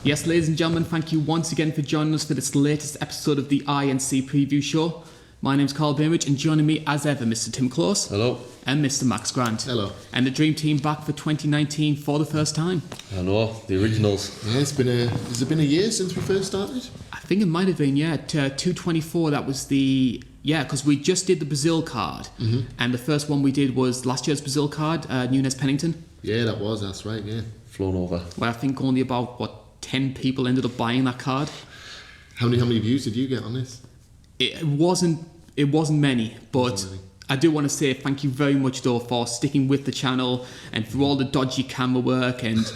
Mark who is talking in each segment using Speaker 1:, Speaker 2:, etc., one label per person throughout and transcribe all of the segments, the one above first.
Speaker 1: Yes, ladies and gentlemen, thank you once again for joining us for this latest episode of the INC Preview Show. My name's Karl, and joining me as ever, Mr. Tim Close.
Speaker 2: Hello.
Speaker 1: And Mr. Max Grant.
Speaker 3: Hello.
Speaker 1: And the Dream Team back for 2019 for the first time.
Speaker 2: I know, the originals.
Speaker 3: Yeah, has it been a year since we first started?
Speaker 1: I think it might have been, 224, that was the... Yeah, because we just did the Brazil card. Mm-hmm. And the first one we did was last year's Brazil card, Nunes Pennington.
Speaker 3: Yeah, that's right, yeah.
Speaker 2: Flown over.
Speaker 1: Where I think only about, 10 people ended up buying that card.
Speaker 3: How many views did you get on this?
Speaker 1: It wasn't many, but I do want to say thank you very much though for sticking with the channel and for all the dodgy camera work and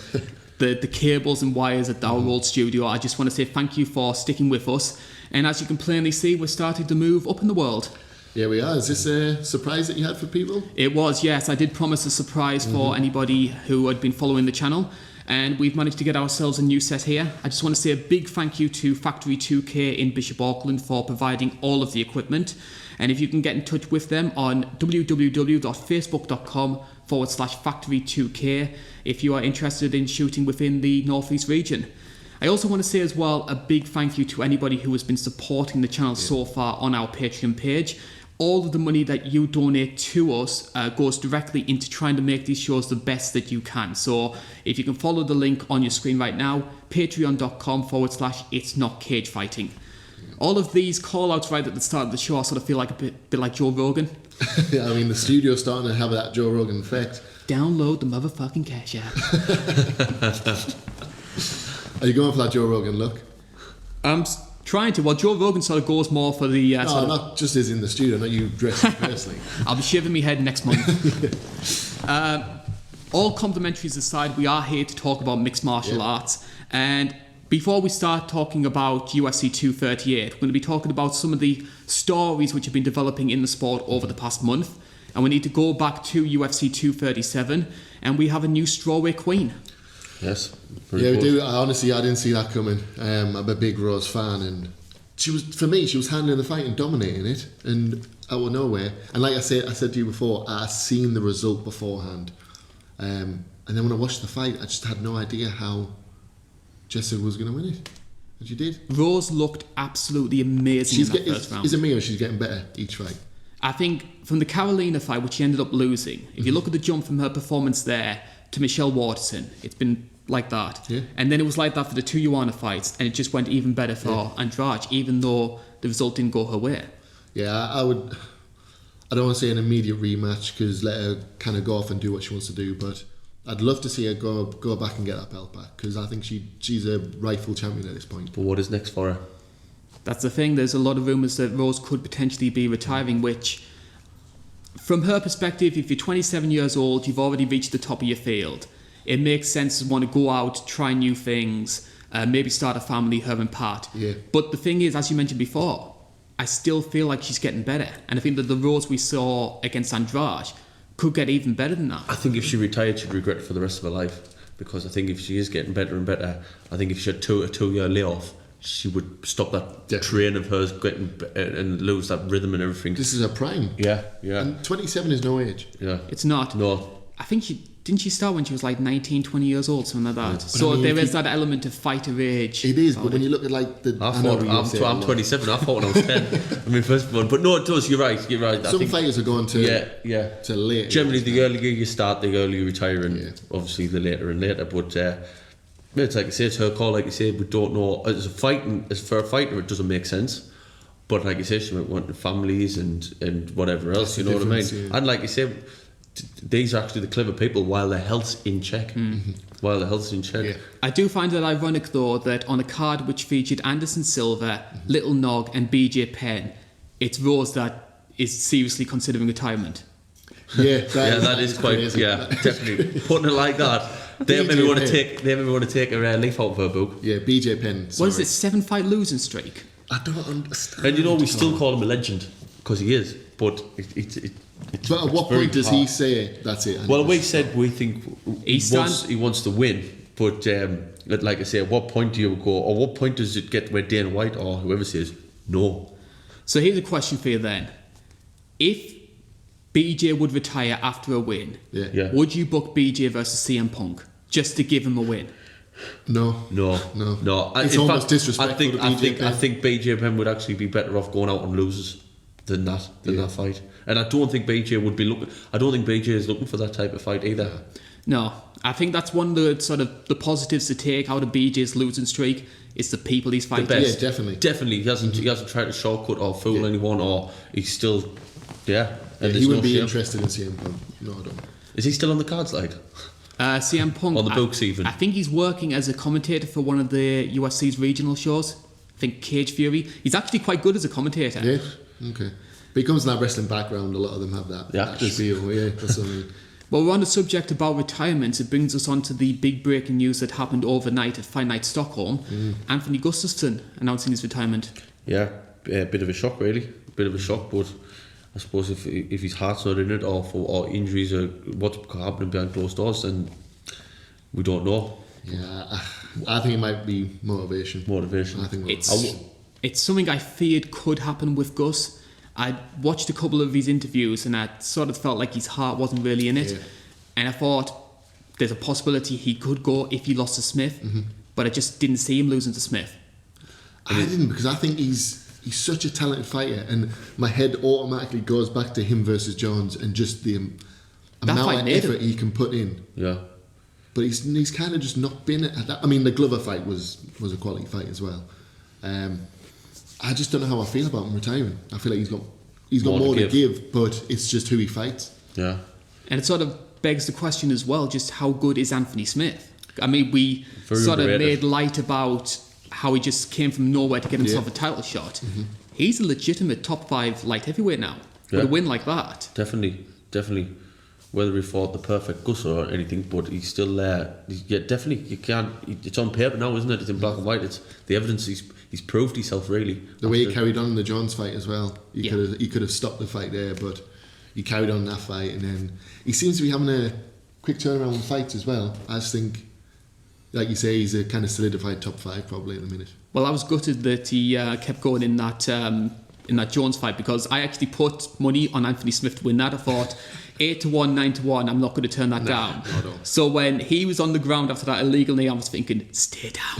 Speaker 1: the cables and wires at our old studio. I just want to say thank you for sticking with us. And as you can plainly see, we're starting to move up in the world.
Speaker 3: Yeah, we are. Is this a surprise that you had for people?
Speaker 1: It was, yes. I did promise a surprise for anybody who had been following the channel. And we've managed to get ourselves a new set here. I just want to say a big thank you to Factory 2K in Bishop Auckland for providing all of the equipment. And if you can get in touch with them on www.facebook.com/Factory2K if you are interested in shooting within the North East region. I also want to say as well a big thank you to anybody who has been supporting the channel so far on our Patreon page. All of the money that you donate to us goes directly into trying to make these shows the best that you can. So if you can follow the link on your screen right now, patreon.com/It's Not Cagefighting. All of these call outs right at the start of the show, I sort of feel like a bit like Joe Rogan.
Speaker 3: Yeah, I mean, the studio's starting to have that Joe Rogan effect.
Speaker 1: Download the motherfucking Cash app.
Speaker 3: Are you going for that Joe Rogan look?
Speaker 1: I'm trying to. Well, Joe Rogan sort of goes more for the...
Speaker 3: no, not just as in the studio, not you dressing personally.
Speaker 1: I'll be shaving my head next month. All complimentaries aside, we are here to talk about mixed martial arts. And before we start talking about UFC 238, we're going to be talking about some of the stories which have been developing in the sport over the past month. And we need to go back to UFC 237, and we have a new strawweight queen.
Speaker 3: Yes. Yeah, we do. Honestly, I didn't see that coming. I'm a big Rose fan, and she was handling the fight and dominating it, and out of nowhere. And like I said to you before, I seen the result beforehand, and then when I watched the fight, I just had no idea how Jessica was going to win it, and she did.
Speaker 1: Rose looked absolutely amazing in that first round.
Speaker 3: Is it me or she's getting better each fight?
Speaker 1: I think from the Carolina fight, which she ended up losing, if you look at the jump from her performance there to Michelle Waterson, it's been like that. Yeah. And then it was like that for the two Joanna fights, and it just went even better for Andrade, even though the result didn't go her way. Yeah,
Speaker 3: I don't want to say an immediate rematch because let her kind of go off and do what she wants to do, but I'd love to see her go back and get that belt back because I think she's a rightful champion at this point.
Speaker 2: But what is next for her?
Speaker 1: That's the thing. There's a lot of rumours that Rose could potentially be retiring, which, from her perspective, if you're 27 years old, you've already reached the top of your field. It makes sense to want to go out, try new things, maybe start a family, her and Pat.
Speaker 3: Yeah.
Speaker 1: But the thing is, as you mentioned before, I still feel like she's getting better. And I think that the Rose we saw against Andrade could get even better than that.
Speaker 2: I think if she retired, she'd regret it for the rest of her life. Because I think if she is getting better and better, I think if she had a two-year layoff, she would stop that train of hers getting and lose that rhythm and everything.
Speaker 3: This is her prime.
Speaker 2: Yeah.
Speaker 3: And 27 is no age.
Speaker 2: Yeah.
Speaker 1: It's not.
Speaker 2: No.
Speaker 1: I think didn't she start when she was like 19, 20 years old, something like that? Yeah. So there is that element of fighter age.
Speaker 3: It is, but when you look at like the...
Speaker 2: I'm 27, I thought when I was 10. I mean, first of all, but no, it does, you're right.
Speaker 3: Some fighters are going to late.
Speaker 2: Generally, the earlier you start, the earlier you retire, and obviously the later and later, but... it's like I say, it's her call. Like I say, we don't know. As for a fighter, it doesn't make sense. But like I say, she might want families and whatever else. You know what I mean? Yeah. And like you say, these are actually the clever people while their health's in check. Mm-hmm. While their health's in check. Yeah.
Speaker 1: I do find it ironic though that on a card which featured Anderson Silva, Little Nog, and BJ Penn, it's Rose that is seriously considering retirement.
Speaker 3: Yeah,
Speaker 2: that is quite crazy. Yeah, definitely putting it like that. They maybe want to take a leaf out of her book.
Speaker 3: Yeah, BJ Penn.
Speaker 1: What is it? 7-fight losing streak.
Speaker 3: I don't understand.
Speaker 2: And we still call him a legend because he is. But
Speaker 3: but at what point does he say that's it?
Speaker 2: Well, we said we think he wants to win. But like I say, at what point do you go? Or what point does it get where Dana White or whoever says no?
Speaker 1: So here's a question for you then: if BJ would retire after a win, would you book BJ versus CM Punk just to give him a win?
Speaker 3: No. It's almost disrespectful.
Speaker 2: I think BJ Penn would actually be better off going out and loses than that fight. And I don't think BJ would be looking. I don't think BJ is looking for that type of fight either.
Speaker 1: No, I think that's one of the sort of the positives to take out of BJ's losing streak. It's the people he's fighting.
Speaker 3: Yeah, definitely.
Speaker 2: He hasn't tried to shortcut or fool anyone, or he's still And
Speaker 3: he wouldn't be interested in CM Punk. No, I don't.
Speaker 2: Is he still on the cards, like?
Speaker 1: CM Punk
Speaker 2: on the books even.
Speaker 1: I think he's working as a commentator for one of the UFC's regional shows. I think Cage Fury. He's actually quite good as a commentator.
Speaker 3: Yeah. Okay. But he comes from that wrestling background. A lot of them have that.
Speaker 2: Yeah.
Speaker 3: Spiel. Yeah. That's what I mean.
Speaker 1: Well, we're on the subject about retirement. It brings us on to the big breaking news that happened overnight at Fight Night Stockholm. Anthony Gustafsson announcing his retirement.
Speaker 2: Yeah, a bit of a shock, really. A bit of a shock, but I suppose if his heart's not in it, or injuries, or what's happening behind closed doors, then we don't know.
Speaker 3: Yeah, I think it might be motivation.
Speaker 2: I think
Speaker 1: it's something I feared could happen with Gus. I watched a couple of his interviews and I sort of felt like his heart wasn't really in it. And I thought there's a possibility he could go if he lost to Smith, but I just didn't see him losing to Smith.
Speaker 3: I didn't, because I think he's such a talented fighter, and my head automatically goes back to him versus Jones and just the amount of effort he can put in.
Speaker 2: Yeah.
Speaker 3: But he's kind of just not been at that. I mean, the Glover fight was a quality fight as well. I just don't know how I feel about him retiring. I feel like he's got more to give, but it's just who he fights.
Speaker 2: Yeah.
Speaker 1: And it sort of begs the question as well, just how good is Anthony Smith? I mean, we sort of made light about how he just came from nowhere to get himself a title shot. He's a legitimate top 5 light heavyweight now. With a win like that.
Speaker 2: Definitely. Whether he fought the perfect Gus or anything, but he's still there. Yeah, definitely. You can't. It's on paper now, isn't it? It's in black and white. It's the evidence. He's proved himself, really.
Speaker 3: The way he carried on in the Jones fight as well. He could have stopped the fight there, but he carried on that fight, and then he seems to be having a quick turnaround with fights as well. I just think, like you say, he's a kind of solidified top 5 probably at the minute.
Speaker 1: Well, I was gutted that he kept going in that Jones fight, because I actually put money on Anthony Smith to win that. I thought 8-1, 9-1, I'm not going to turn that down. No. So when he was on the ground after that illegal knee, I was thinking, stay down.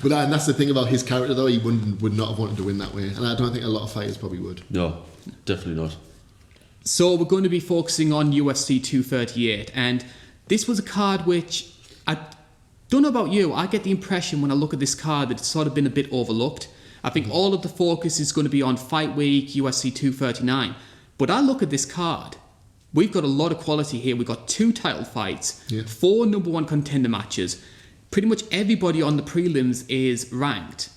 Speaker 3: But that's the thing about his character, though. He would not have wanted to win that way, and I don't think a lot of fighters probably would.
Speaker 2: No, definitely not.
Speaker 1: So we're going to be focusing on UFC 238, and this was a card which I don't know about you. I get the impression when I look at this card that it's sort of been a bit overlooked. I think all of the focus is going to be on Fight Week, UFC 239. But I look at this card, we've got a lot of quality here. We've got 2 title fights, 4 number 1 contender matches. Pretty much everybody on the prelims is ranked.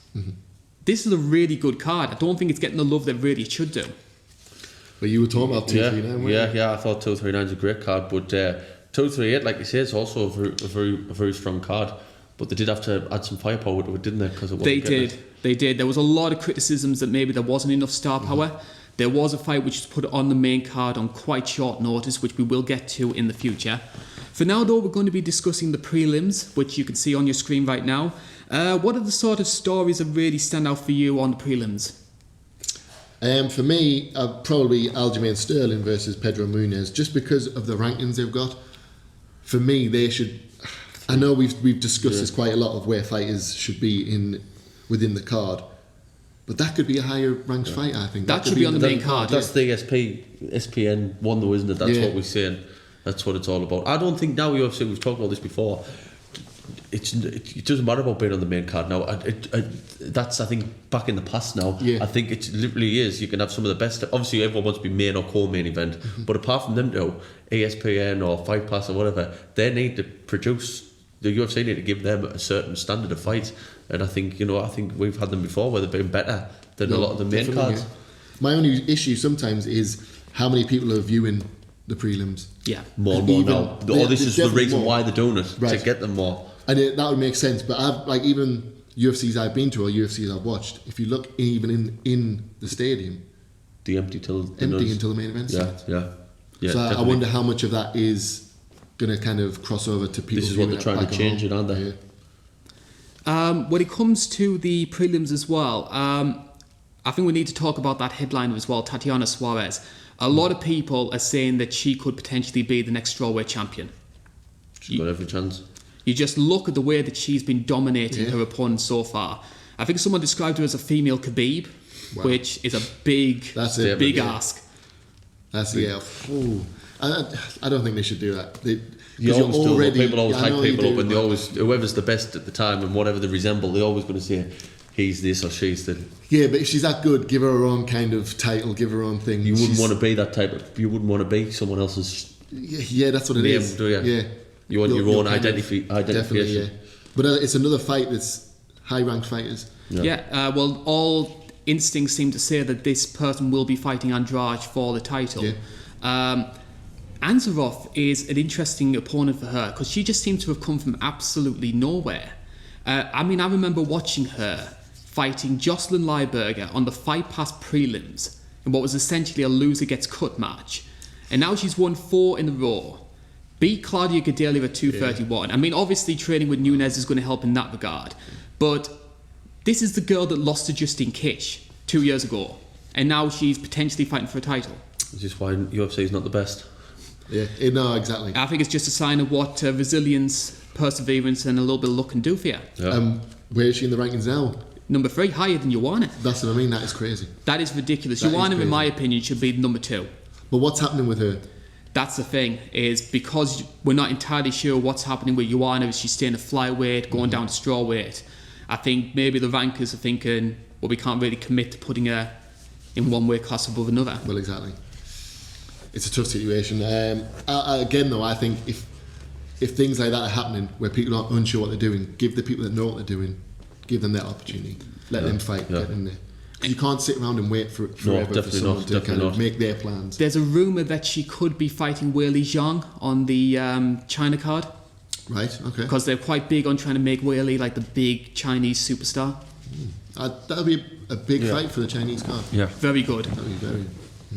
Speaker 1: This is a really good card. I don't think it's getting the love that really it should do.
Speaker 3: But you were talking about 239, weren't you?
Speaker 2: Yeah, I thought 239 is a great card, but 238, like you say, is also a very strong card. But they did have to add some firepower to it, didn't they? Because
Speaker 1: they did. There was a lot of criticisms that maybe there wasn't enough star power. There was a fight which was put on the main card on quite short notice, which we will get to in the future. For now, though, we're going to be discussing the prelims, which you can see on your screen right now. What are the sort of stories that really stand out for you on the prelims?
Speaker 3: For me, probably Aljamain Sterling versus Pedro Munez, just because of the rankings they've got. For me, they should. I know we've discussed this quite a lot of where fighters should be within the card. But that could be a higher ranked fight, I think.
Speaker 1: That should be on the main card.
Speaker 2: That's the SPN one, though, isn't it? That's what we're saying. That's what it's all about. I don't think now UFC, we've talked about this before, it doesn't matter about being on the main card now. That's, I think, back in the past now. I think it literally is. You can have some of the best. Obviously, everyone wants to be main or co-main event. But apart from them now, ESPN or Fight Pass or whatever, they need to produce. The UFC need to give them a certain standard of fight, and I think we've had them before where they've been better than a lot of the main cards.
Speaker 3: Yeah. My only issue sometimes is how many people are viewing the prelims.
Speaker 1: Yeah,
Speaker 2: more and more now. This is the reason why they're doing it, to get them more.
Speaker 3: And that would make sense. But even UFCs I've been to or UFCs I've watched, if you look even in the stadium,
Speaker 2: until the
Speaker 3: main event starts.
Speaker 2: Yeah.
Speaker 3: So definitely. I wonder how much of that is going to kind of cross over to people.
Speaker 2: This is what they're trying to change it, aren't they?
Speaker 1: When it comes to the prelims as well, I think we need to talk about that headliner as well, Tatiana Suarez. A lot of people are saying that she could potentially be the next strawweight champion.
Speaker 2: She's got every chance.
Speaker 1: You just look at the way that she's been dominating her opponents so far. I think someone described her as a female Khabib, which is a big ask.
Speaker 3: That's Ooh. I don't think they should do that.
Speaker 2: People always hype people up, and they always, whoever's the best at the time and whatever they resemble, they're always going to say he's this or she's that.
Speaker 3: Yeah, but if she's that good, give her own kind of title, give her own thing.
Speaker 2: You wouldn't want to be that type of. You wouldn't want to be someone else's.
Speaker 3: Yeah, that's what it
Speaker 2: name,
Speaker 3: is.
Speaker 2: Do you?
Speaker 3: Yeah,
Speaker 2: you want your own identification.
Speaker 3: Definitely, yeah. But it's another fight that's high-ranked fighters.
Speaker 1: Yeah. Well, all instincts seem to say that this person will be fighting Andrade for the title. Yeah. Anzarov is an interesting opponent for her because she just seems to have come from absolutely nowhere. I remember watching her fighting Jocelyn Lieberger on the Fight Pass prelims in what was essentially a loser gets cut match. And now she's won 4 in a row. Beat Claudia Gadelha at 231. Yeah. Obviously training with Nunes is going to help in that regard. But this is the girl that lost to Justine Kish 2 years ago. And now she's potentially fighting for a title.
Speaker 2: Is this why UFC is not the best?
Speaker 3: Yeah, no, exactly.
Speaker 1: I think it's just a sign of what resilience, perseverance, and a little bit of luck can do for you.
Speaker 2: Yeah.
Speaker 3: Where is she in the rankings now?
Speaker 1: Number 3, higher than Joanna.
Speaker 3: That's what I mean. That is crazy.
Speaker 1: That is ridiculous. Joanna, in my opinion, should be number 2.
Speaker 3: But what's happening with her?
Speaker 1: That's the thing, is because we're not entirely sure what's happening with Joanna. Is she staying at flyweight, going down to strawweight? I think maybe the rankers are thinking, well, we can't really commit to putting her in one weight class above another.
Speaker 3: Well, exactly. It's a tough situation. Again, though, I think if things like that are happening, where people are unsure what they're doing, give the people that know what they're doing, give them that opportunity. Let them fight. Get in there. You can't sit around and wait forever for someone to kind of make their plans.
Speaker 1: There's a rumour that she could be fighting Weili Zhang on the China card.
Speaker 3: Right, okay.
Speaker 1: Because they're quite big on trying to make Weili like the big Chinese superstar.
Speaker 3: That would be a big fight for the Chinese card.
Speaker 2: Yeah.
Speaker 1: Very good.
Speaker 3: That would be very...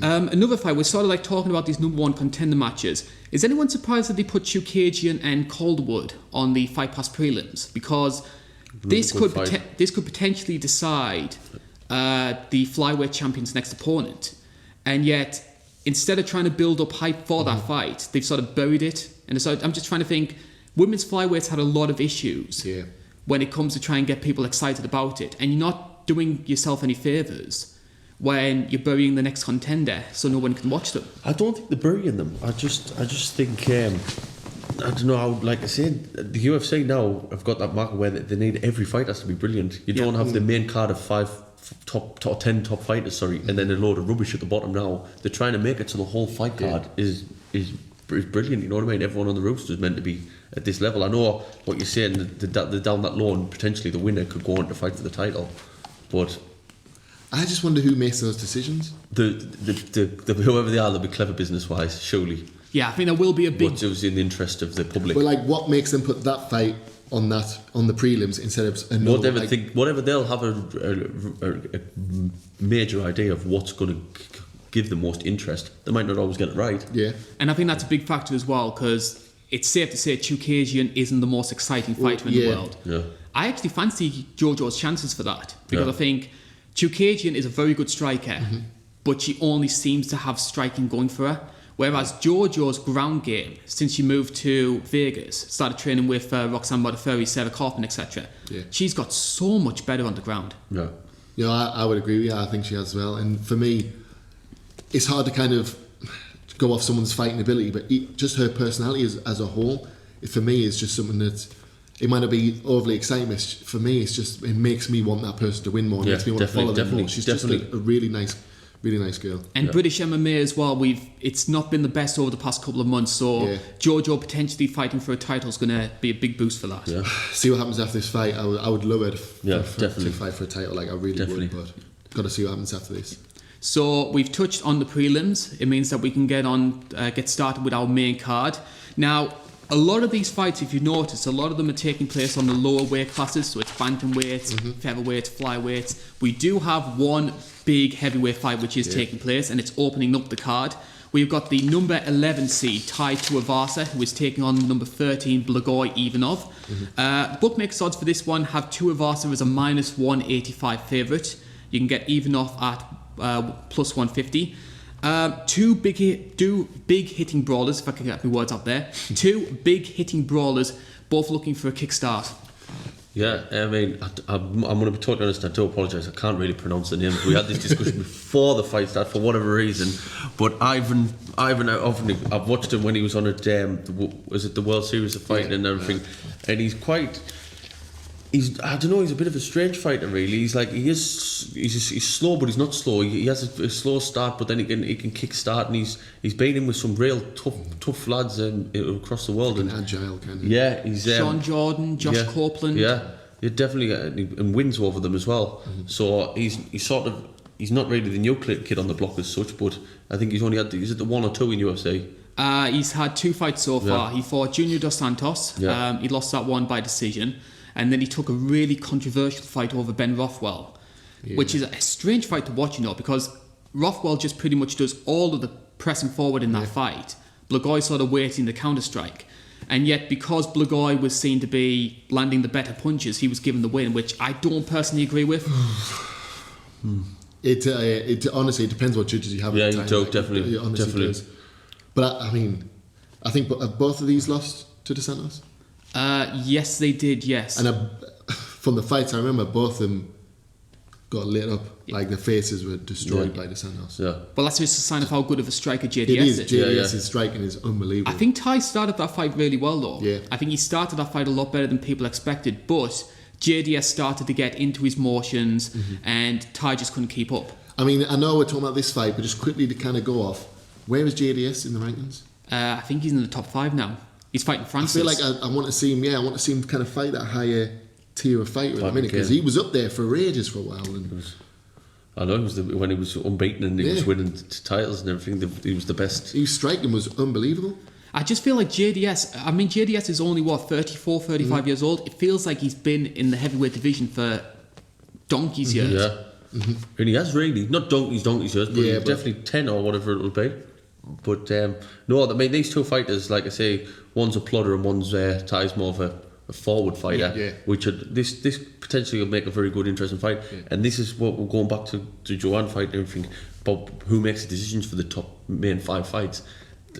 Speaker 1: Another fight, we're sort of like talking about these number 1 contender matches. Is anyone surprised that they put Chookagian and Calderwood on the Fight Pass prelims? Because this could potentially decide the flyweight champion's next opponent. And yet, instead of trying to build up hype for that fight, they've sort of buried it. And so I'm just trying to think, women's flyweights had a lot of issues when it comes to trying to get people excited about it. And you're not doing yourself any favours when you're burying the next contender so no one can watch them.
Speaker 2: I don't think they're burying them. I just think I don't know how. Like I said, the UFC now have got that market where they need every fight has to be brilliant. You don't have the main card of 5 top 10 top fighters, and then a load of rubbish at the bottom. Now they're trying to make it so the whole fight card is brilliant. You know what I mean? Everyone on the roster is meant to be at this level. I know what you're saying. They're down that low, and potentially the winner could go on to fight for the title, but.
Speaker 3: I just wonder who makes those decisions.
Speaker 2: The whoever they are, they'll be clever business-wise, surely.
Speaker 1: Yeah, I think there will be a big...
Speaker 2: What's in the interest of the public.
Speaker 3: But what makes them put that fight on the prelims instead of another?
Speaker 2: Whatever, they'll have a major idea of what's going to give the most interest. They might not always get it right.
Speaker 3: Yeah.
Speaker 1: And I think that's a big factor as well, because it's safe to say Chookagian isn't the most exciting fighter in the world.
Speaker 2: Yeah.
Speaker 1: I actually fancy Jojo's chances for that, because I think Chookagian is a very good striker, but she only seems to have striking going for her. Whereas Jojo's ground game, since she moved to Vegas, started training with Roxanne Modafferi, Sarah Kaufman, etc., she's got so much better on the ground.
Speaker 3: Yeah, I would agree with you. I think she has as well. And for me, it's hard to kind of go off someone's fighting ability, but just her personality as a whole, for me, is just something that... It might not be overly exciting, but for me, it makes me want that person to win more. It makes me want to follow them more. She's just a really nice girl.
Speaker 1: And British MMA as well, it's not been the best over the past couple of months, so Jojo potentially fighting for a title is going to be a big boost for that.
Speaker 3: Yeah. See what happens after this fight. I would love it to fight for a title, I really would, but got to see what happens after this.
Speaker 1: So we've touched on the prelims. It means that we can get started with our main card. Now, a lot of these fights, if you notice, a lot of them are taking place on the lower weight classes, so it's bantamweights, featherweights, flyweights. We do have one big heavyweight fight which is taking place, and it's opening up the card. We've got the number 11 seed Tai Tuivasa, who is taking on number 13 Blagoy Ivanov. Bookmakers odds for this one have Tuivasa as a minus 185 favourite. You can get Ivanov at plus 150. Two big hitting brawlers, if I can get my words out there. Two big hitting brawlers, both looking for a kickstart.
Speaker 2: Yeah, I mean, I'm going to be totally honest, I do apologise, I can't really pronounce the names. We had this discussion before the fight started for whatever reason, but Ivan, I've watched him when he was on was it the World Series of Fighting and everything, and he's I don't know, he's a bit of a strange fighter really. He's slow, but he's not slow. He has a slow start, but then he can kick start, and he's been in with some real tough lads across the world.
Speaker 3: And agile kind of.
Speaker 2: Yeah, he's
Speaker 1: Sean Jordan, Josh Copeland.
Speaker 2: Yeah, definitely, and wins over them as well. Mm-hmm. So he's not really the new kid on the block as such, but I think he's only had is it the 1 or 2 in UFC?
Speaker 1: He's had 2 fights so far. He fought Junior Dos Santos. He lost that one by decision. And then he took a really controversial fight over Ben Rothwell, which is a strange fight to watch, because Rothwell just pretty much does all of the pressing forward in that fight. Blagoy sort of waiting the counter-strike. And yet, because Blagoy was seen to be landing the better punches, he was given the win, which I don't personally agree with.
Speaker 3: It honestly, it depends what judges you have at the time.
Speaker 2: Yeah, definitely.
Speaker 3: It honestly does. But I think both of these lost to Dos Santos.
Speaker 1: Yes, they did, yes.
Speaker 3: And from the fights, I remember both of them got lit up, like their faces were destroyed by Dos Santos.
Speaker 2: Yeah.
Speaker 1: Well, that's just a sign of how good of a striker JDS
Speaker 3: it is.
Speaker 1: is.
Speaker 3: JDS's striking is unbelievable.
Speaker 1: I think Ty started that fight really well, though.
Speaker 3: Yeah.
Speaker 1: I think he started that fight a lot better than people expected, but JDS started to get into his motions, and Ty just couldn't keep up.
Speaker 3: I mean, I know we're talking about this fight, but just quickly to kind of go off, where is JDS in the rankings?
Speaker 1: I think he's in the top 5 now. He's fighting Francis.
Speaker 3: I feel like I want to see him. Yeah, I want to see him kind of fight that higher tier of fighter in a minute, because he was up there for ages for a while. And
Speaker 2: I know when he was unbeaten and he was winning titles and everything. He was the best.
Speaker 3: His striking was unbelievable.
Speaker 1: I just feel like JDS is only 34, 35 years old. It feels like he's been in the heavyweight division for donkey's years.
Speaker 2: Yeah, and he has really not donkey's years, but he's definitely 10 or whatever it'll be. But no, I mean, these two fighters, like I say, one's a plodder and one's Ty's more of a forward fighter, which this potentially will make a very good, interesting fight. And this is what we're going back to Joanne fight and everything about who makes the decisions for the top main 5 fights.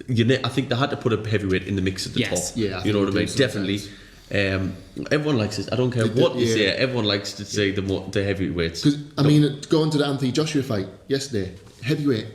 Speaker 2: I think they had to put a heavyweight in the mix at the top.
Speaker 3: Yeah,
Speaker 2: you know what I mean? Definitely. Everyone likes it. I don't care what you say. Everyone likes to say the heavyweights.
Speaker 3: Because going to the Anthony Joshua fight yesterday, heavyweight,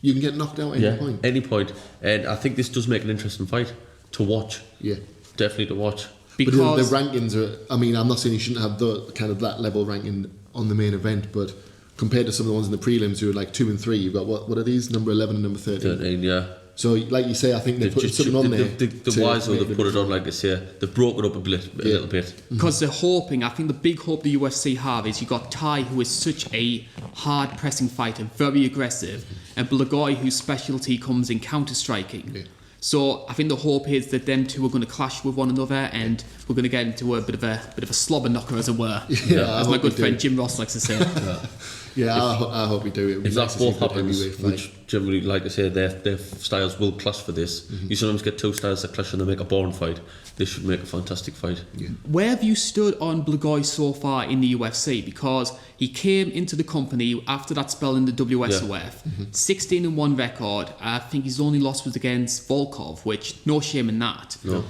Speaker 3: you can get knocked out at any point. And I think this does make an interesting fight to watch. Yeah, definitely to watch.
Speaker 1: Because
Speaker 3: but the rankings are. I mean, I'm not saying you shouldn't have that level ranking on the main event, but compared to some of the ones in the prelims who are like 2 and 3, you've got what are these? Number 11 and number 13.
Speaker 2: 13, yeah.
Speaker 3: So, like you say, I think they put something on there.
Speaker 2: The wise way they put it on, like I say, they've broken it up a little bit.
Speaker 1: Because they're hoping, I think the big hope the UFC have is you got Ty, who is such a hard pressing fighter, very aggressive, and Blagoy, whose specialty comes in counter striking. Yeah. So I think the hope is that them two are going to clash with one another, and we're going to get into a bit of a slobber knocker, as it were. As my good friend Jim Ross likes to say.
Speaker 3: I hope we do.
Speaker 2: If that both happens, which generally, like I say, their styles will clash for this. You sometimes get 2 styles that clash and they make a boring fight. This should make a fantastic fight. Yeah.
Speaker 1: Where have you stood on Blagoy so far in the UFC? Because he came into the company after that spell in the WSOF, 16-1 record. I think his only loss was against Volkov, which no shame in that.
Speaker 2: No.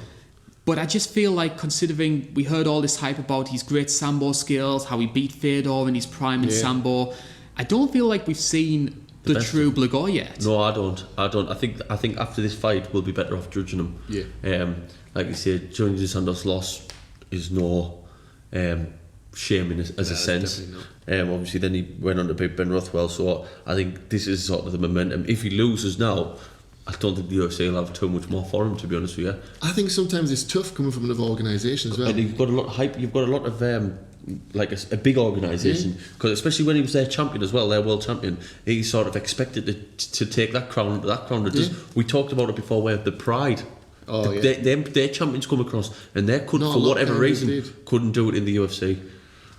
Speaker 1: But I just feel like, considering we heard all this hype about his great Sambo skills, how he beat Fedor in his prime in Sambo, I don't feel like we've seen the true Blagoy yet.
Speaker 2: No, I don't. I think after this fight, we'll be better off judging him. Yeah. Like you said, Johnny Dos Santos' loss is no shame as a sense. Obviously, then he went on to beat Ben Rothwell. So I think this is sort of the momentum. If he loses now, I don't think the UFC will have too much more for him, to be honest with you.
Speaker 3: I think sometimes it's tough coming from another organisation as well.
Speaker 2: And you've got a lot of hype. You've got a lot of like a big organisation, because especially when he was their champion as well, their world champion, he sort of expected to take that crown. We talked about it before, where the pride. Their champions come across, and they couldn't, for whatever reason, couldn't do it in the UFC.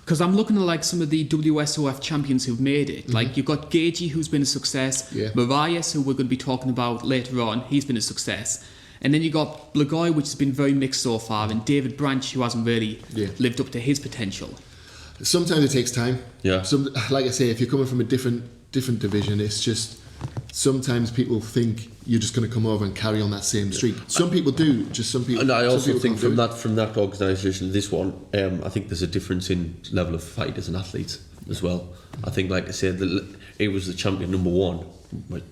Speaker 1: Because I'm looking at like some of the WSOF champions who've made it. Like you've got Gagey, who's been a success. Moraes, who we're going to be talking about later on, he's been a success. And then you got Blagoy, which has been very mixed so far, and David Branch, who hasn't really lived up to his potential.
Speaker 3: Sometimes it takes time.
Speaker 2: Yeah.
Speaker 3: Like I say, if you're coming from a different division, it's just sometimes people think you're just going to come over and carry on that same streak. Some people do, just some people.
Speaker 2: And I also
Speaker 3: think
Speaker 2: from that organisation, this one, I think there's a difference in level of fighters and athletes as well. I think, like I said, he was the champion number 1,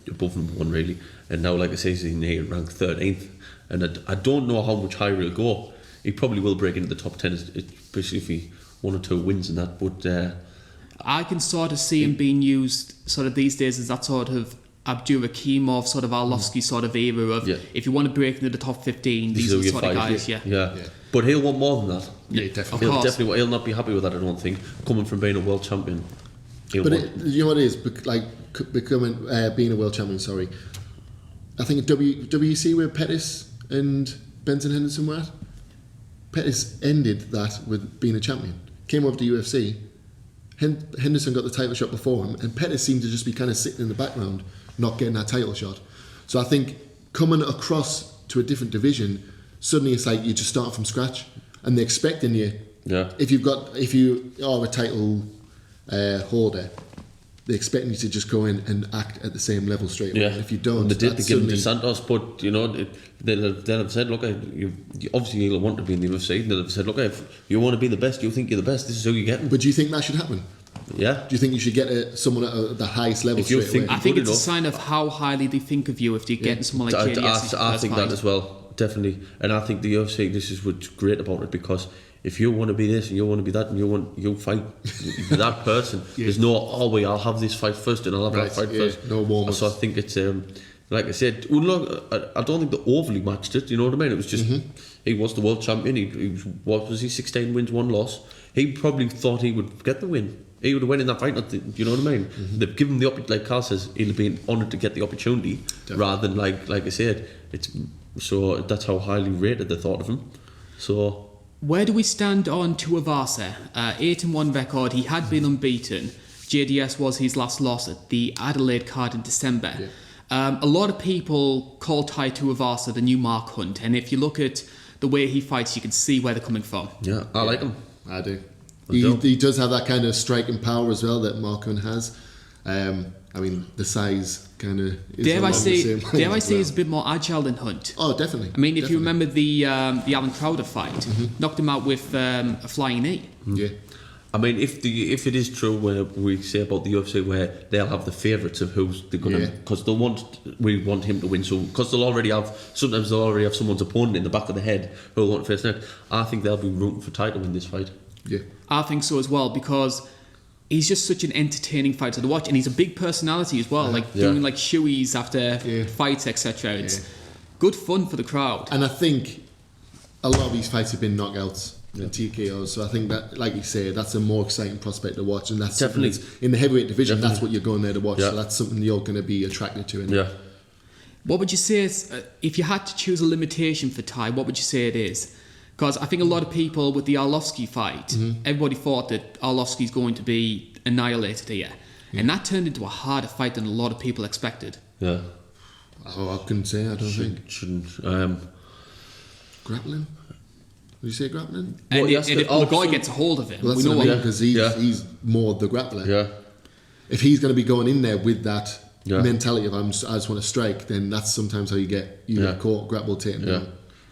Speaker 2: above number 1 really, and now, like I say, he's in here ranked 13th, and I don't know how much higher he'll go. He probably will break into the top 10, especially if he 1 or 2 wins in that. But
Speaker 1: I can sort of see him being used sort of these days as that sort of Abdurakhimov, sort of Arlovsky sort of era of if you want to break into the top 15, these are the sort of guys.
Speaker 2: Yeah. But he'll want more than that.
Speaker 3: Yeah, definitely.
Speaker 2: He'll not be happy with that, I don't think. Coming from being a world champion.
Speaker 3: You know what it is? Like becoming being a world champion. Sorry, I think WEC where Pettis and Benson Henderson were at. Pettis ended that with being a champion. Came over to UFC. Henderson got the title shot before him, and Pettis seemed to just be kind of sitting in the background, not getting that title shot. So I think coming across to a different division, suddenly it's like you just start from scratch, and they're expecting you.
Speaker 2: Yeah.
Speaker 3: If you are a title holder, they're expecting you to just go in and act at the same level straight away.
Speaker 2: Yeah.
Speaker 3: And if you don't,
Speaker 2: they did give him to Santos, but you know they'll have said, look, you obviously you'll want to be in the UFC. They'll have said, look, if you want to be the best, you think you're the best. This is who you're getting.
Speaker 3: But do you think that should happen?
Speaker 2: Yeah.
Speaker 3: Do you think you should get someone at the highest level
Speaker 2: If you
Speaker 3: straight away?
Speaker 1: I think it's a sign of how highly they think of you if you're getting someone like JDS.
Speaker 2: I think that as well, definitely. And I think the UFC, this is what's great about it, because if you want to be this and you want to be that and you fight that person, there's no, I'll have this fight first and I'll have that fight first.
Speaker 3: No warm-ups.
Speaker 2: So I think it's, like I said, well, look, I don't think they overly matched it, you know what I mean? It was just, he was the world champion, what was he, 16 wins, 1 loss. He probably thought he would get the win. He would have won in that fight, you know what I mean? They've given him the opportunity, like Karl says, he'll be honoured to get the opportunity, definitely. Rather than, like I said, so that's how highly rated they thought of him. So...
Speaker 1: Where do we stand on Tuivasa? 8-1 record. He had been unbeaten. JDS was his last loss at the Adelaide card in December. A lot of people call Tai Tuivasa the new Mark Hunt, and if you look at the way he fights, you can see where they're coming from.
Speaker 2: Yeah, I like him.
Speaker 3: I do. He does have that kind of striking power as well that Mark Hunt has. I mean, the size kind of is
Speaker 1: dare I say
Speaker 3: well.
Speaker 1: he's a bit more agile than Hunt.
Speaker 3: Oh, definitely.
Speaker 1: I mean, if you remember the Alan Crowder fight, knocked him out with a flying knee.
Speaker 3: Yeah.
Speaker 2: I mean, if it is true where we say about the UFC where they'll have the favourites of who's they're going to, because we want him to win, so because they'll already have someone's opponent in the back of the head who will want to face next. I think they'll be rooting for title in this fight.
Speaker 3: Yeah,
Speaker 1: I think so as well, because he's just such an entertaining fighter to watch, and he's a big personality as well, doing like shoeies after fights, etc. It's good fun for the crowd.
Speaker 3: And I think a lot of these fights have been knockouts and TKOs, so I think that, like you say, that's a more exciting prospect to watch, and that's definitely in the heavyweight division. That's what you're going there to watch. So that's something you're going to be attracted to.
Speaker 2: Yeah.
Speaker 1: What would you say is, if you had to choose a limitation for Tai, what would you say it is? Because I think a lot of people with the Arlovsky fight, everybody thought that Arlovsky's going to be annihilated here. And that turned into a harder fight than a lot of people expected.
Speaker 2: Yeah.
Speaker 3: Oh, I couldn't say, I don't think. Grappling? Would you say grappling?
Speaker 1: And if Lagoy gets a hold of him,
Speaker 3: well, that's
Speaker 1: we know
Speaker 3: what because he's more the grappler.
Speaker 2: Yeah.
Speaker 3: If he's going to be going in there with that mentality of I just want to strike, then that's sometimes how you get caught, grappled, taken down.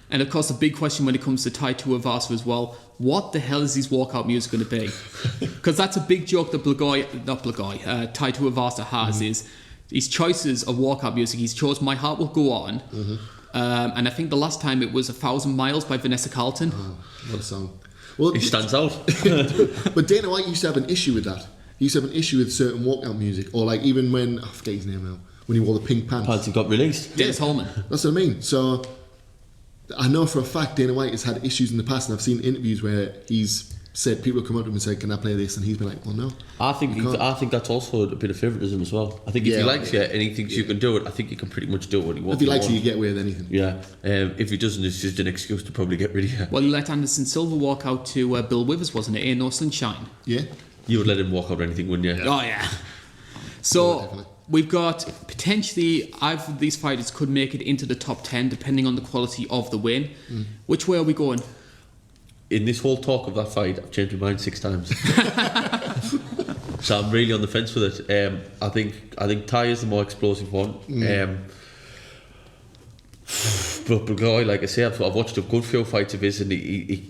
Speaker 1: And of course, the big question when it comes to Tai Tuivasa as well, what the hell is his walkout music going to be? Because that's a big joke that Tai Tuivasa has, is his choices of walkout music. He's chose My Heart Will Go On, and I think the last time it was 1,000 Miles by Vanessa Carlton.
Speaker 3: Oh, what a song. Well,
Speaker 2: he stands out.
Speaker 3: But Dana White used to have an issue with that. He used to have an issue with certain walkout music, or like even when, I forget his name now, when he wore the pink pants.
Speaker 2: He got released.
Speaker 1: Dennis Holman.
Speaker 3: That's what I mean. So I know for a fact Dana White has had issues in the past, and I've seen interviews where he's said people come up to him and say, "Can I play this?" and he's been like, "Well, no."
Speaker 2: I think that's also a bit of favouritism as well. I think if he likes you and he thinks you can do it, I think he can pretty much do what he wants.
Speaker 3: If he likes you get away with anything.
Speaker 2: Yeah. If he doesn't, it's just an excuse to probably get rid of you.
Speaker 1: Well, he let Anderson Silva walk out to Bill Withers, wasn't it? Ain't No Sunshine.
Speaker 3: Yeah.
Speaker 2: You would let him walk out or anything, wouldn't you?
Speaker 1: Oh yeah. So we've got potentially either of these fighters could make it into the top 10 depending on the quality of the win. Which way are we going?
Speaker 2: In this whole talk of that fight, I've changed my mind 6 times. So I'm really on the fence with it. I think Ty is the more explosive one. But Blagoy, like I say, I've watched a good few fights of his, and he's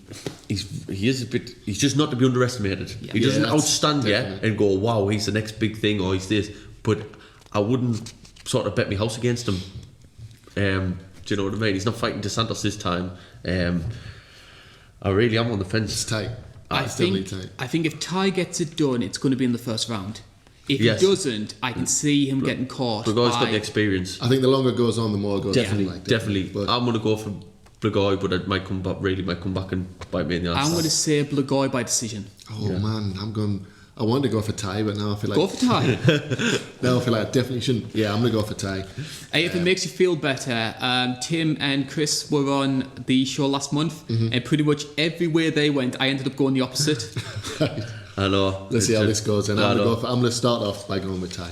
Speaker 2: just not to be underestimated.
Speaker 1: Yeah.
Speaker 2: He doesn't outstand you and go, wow, he's the next big thing, or he's this. But I wouldn't sort of bet my house against him. Do you know what I mean? He's not fighting DeSantos this time. I really am on the fence.
Speaker 3: It's tight.
Speaker 1: I think if Ty gets it done, it's going to be in the first round. If he doesn't, I can see him getting caught.
Speaker 2: Blagoy's got the experience.
Speaker 3: I think the longer it goes on, the more it goes
Speaker 2: Definitely,
Speaker 3: on.
Speaker 2: Definitely. But I'm going to go for Blagoy, but it might come back and bite me in the ass.
Speaker 1: I'm going to say Blagoy by decision.
Speaker 3: Oh man, I wanted to go for Ty, but now I feel like...
Speaker 1: Go for Ty.
Speaker 3: Now I feel like I definitely shouldn't. Yeah, I'm going to go for Ty.
Speaker 1: Hey, if it makes you feel better, Tim and Chris were on the show last month, and pretty much everywhere they went, I ended up going the opposite.
Speaker 2: I know.
Speaker 3: Let's see how this goes. And I'm going to start off by going with Ty.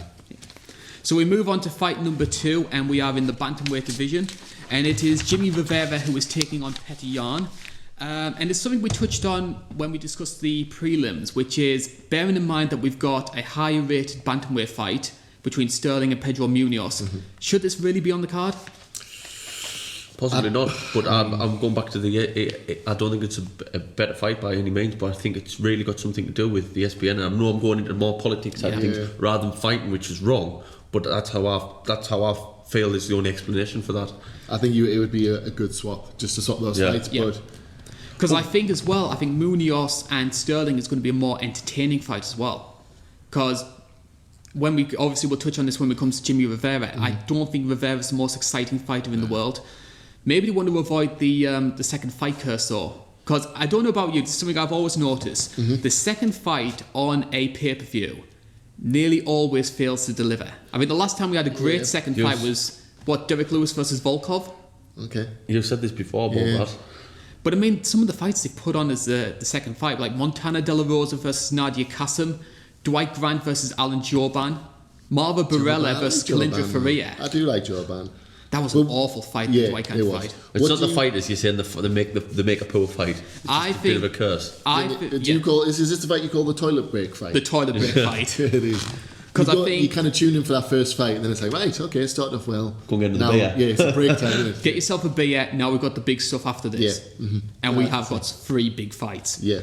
Speaker 1: So we move on to fight number 2, and we are in the Bantamweight division, and it is Jimmy Rivera who is taking on Petr Yan. And it's something we touched on when we discussed the prelims, which is bearing in mind that we've got a higher rated bantamweight fight between Sterling and Pedro Munoz. Should this really be on the card?
Speaker 2: Possibly not, but I'm going back to I don't think it's a better fight by any means, but I think it's really got something to do with the SBN. And I know I'm going into more politics side of things rather than fighting, which is wrong. But that's how I feel is the only explanation for that.
Speaker 3: I think it would be a good swap, just to swap those fights. But
Speaker 1: because I think Munoz and Sterling is going to be a more entertaining fight as well. Because when we'll touch on this when it comes to Jimmy Rivera. I don't think Rivera's the most exciting fighter in the world. Maybe they want to avoid the second fight curse though. Because I don't know about you, it's something I've always noticed. The second fight on a pay-per-view nearly always fails to deliver. I mean, the last time we had a great second fight was, Derek Lewis versus Volkov?
Speaker 3: Okay.
Speaker 2: You've said this before about that.
Speaker 1: But I mean, some of the fights they put on as the second fight, like Montana De La Rosa versus Nadia Kassem, Dwight Grant versus Alan Jouban, Marva Barella versus Kalindra Faria.
Speaker 3: I do like Jouban.
Speaker 1: That was an awful fight, the Dwight Grant fight.
Speaker 2: It's not the fighters, you're saying they make a poor fight. It's just a bit of a curse.
Speaker 3: Is this the fight you call the toilet break fight?
Speaker 1: The toilet break fight.
Speaker 3: It is. Because I think you kind of tune in for that first fight, and then it's like, right, okay, it started off well.
Speaker 2: Go and get another beer.
Speaker 3: Yeah, it's a break time, isn't it?
Speaker 1: Get yourself a beer. Now we've got the big stuff after this, and we have got 3 big fights.
Speaker 3: Yeah.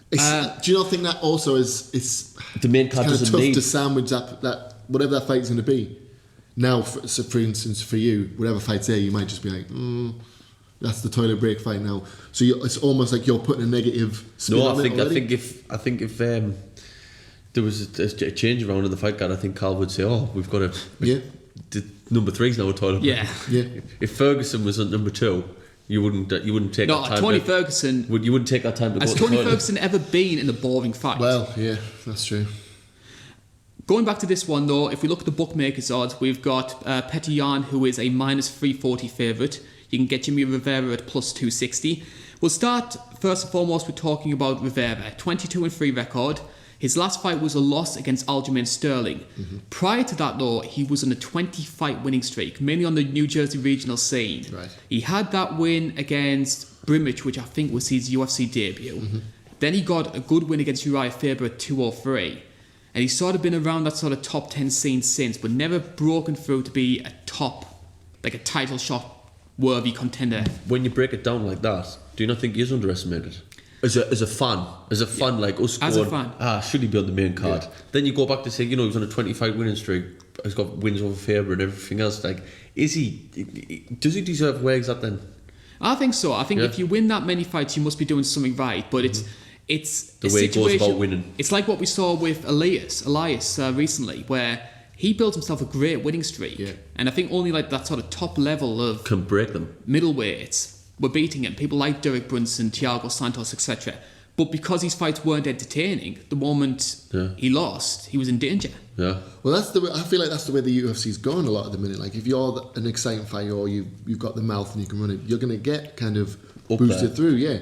Speaker 3: Do you not think that also is
Speaker 2: the main card
Speaker 3: kind of tough
Speaker 2: need
Speaker 3: to sandwich that whatever that fight's going to be? Now, for instance, for you, whatever fight's there, you might just be like, that's the toilet break fight now. So it's almost like you're putting a negative spin on it already.
Speaker 2: I think if there was a change around in the fight card, I think Karl would say, "Oh, we've got the number 3's now a toilet break."
Speaker 3: Yeah.
Speaker 2: If Ferguson was at number 2, you wouldn't take that time.
Speaker 1: Tony Ferguson.
Speaker 2: You wouldn't take that time to go to the
Speaker 1: Tony
Speaker 2: toilet.
Speaker 1: Ferguson ever been in a boring fight?
Speaker 3: Well, yeah, that's true.
Speaker 1: Going back to this one though, if we look at the bookmakers odds, we've got Petr Yan, who is a minus 340 favourite. You can get Jimmy Rivera at plus 260. We'll start first and foremost with talking about Rivera. 22-3 record. His last fight was a loss against Aljamain Sterling. Prior to that though, he was on a 20-fight winning streak, mainly on the New Jersey regional scene.
Speaker 3: Right.
Speaker 1: He had that win against Brimich, which I think was his UFC debut. Then he got a good win against Uriah Faber at 203. And he's sort of been around that sort of top 10 scene since, but never broken through to be a title shot worthy contender.
Speaker 2: When you break it down like that, do you not think he's underestimated? As a fan, like us
Speaker 1: as
Speaker 2: going,
Speaker 1: a fan.
Speaker 2: Should he be on the main card? Yeah. Then you go back to say, he was on a 20-fight winning streak, he's got wins over Faber and everything else. Like, does he deserve where he's at then?
Speaker 1: I think so. I think if you win that many fights, you must be doing something right. But it's
Speaker 2: the way it goes about winning.
Speaker 1: It's like what we saw with Elias recently, where he built himself a great winning streak. Yeah. And I think only like that sort of top level of
Speaker 2: can break them.
Speaker 1: Middleweights were beating him. People like Derek Brunson, Thiago Santos, etc. But because these fights weren't entertaining, the moment he lost, he was in danger. Yeah.
Speaker 3: Well, I feel like that's the way the UFC's going a lot at the minute. Like if you're an exciting fighter or you've got the mouth and you can run it, you're going to get kind of up boosted through. Yeah.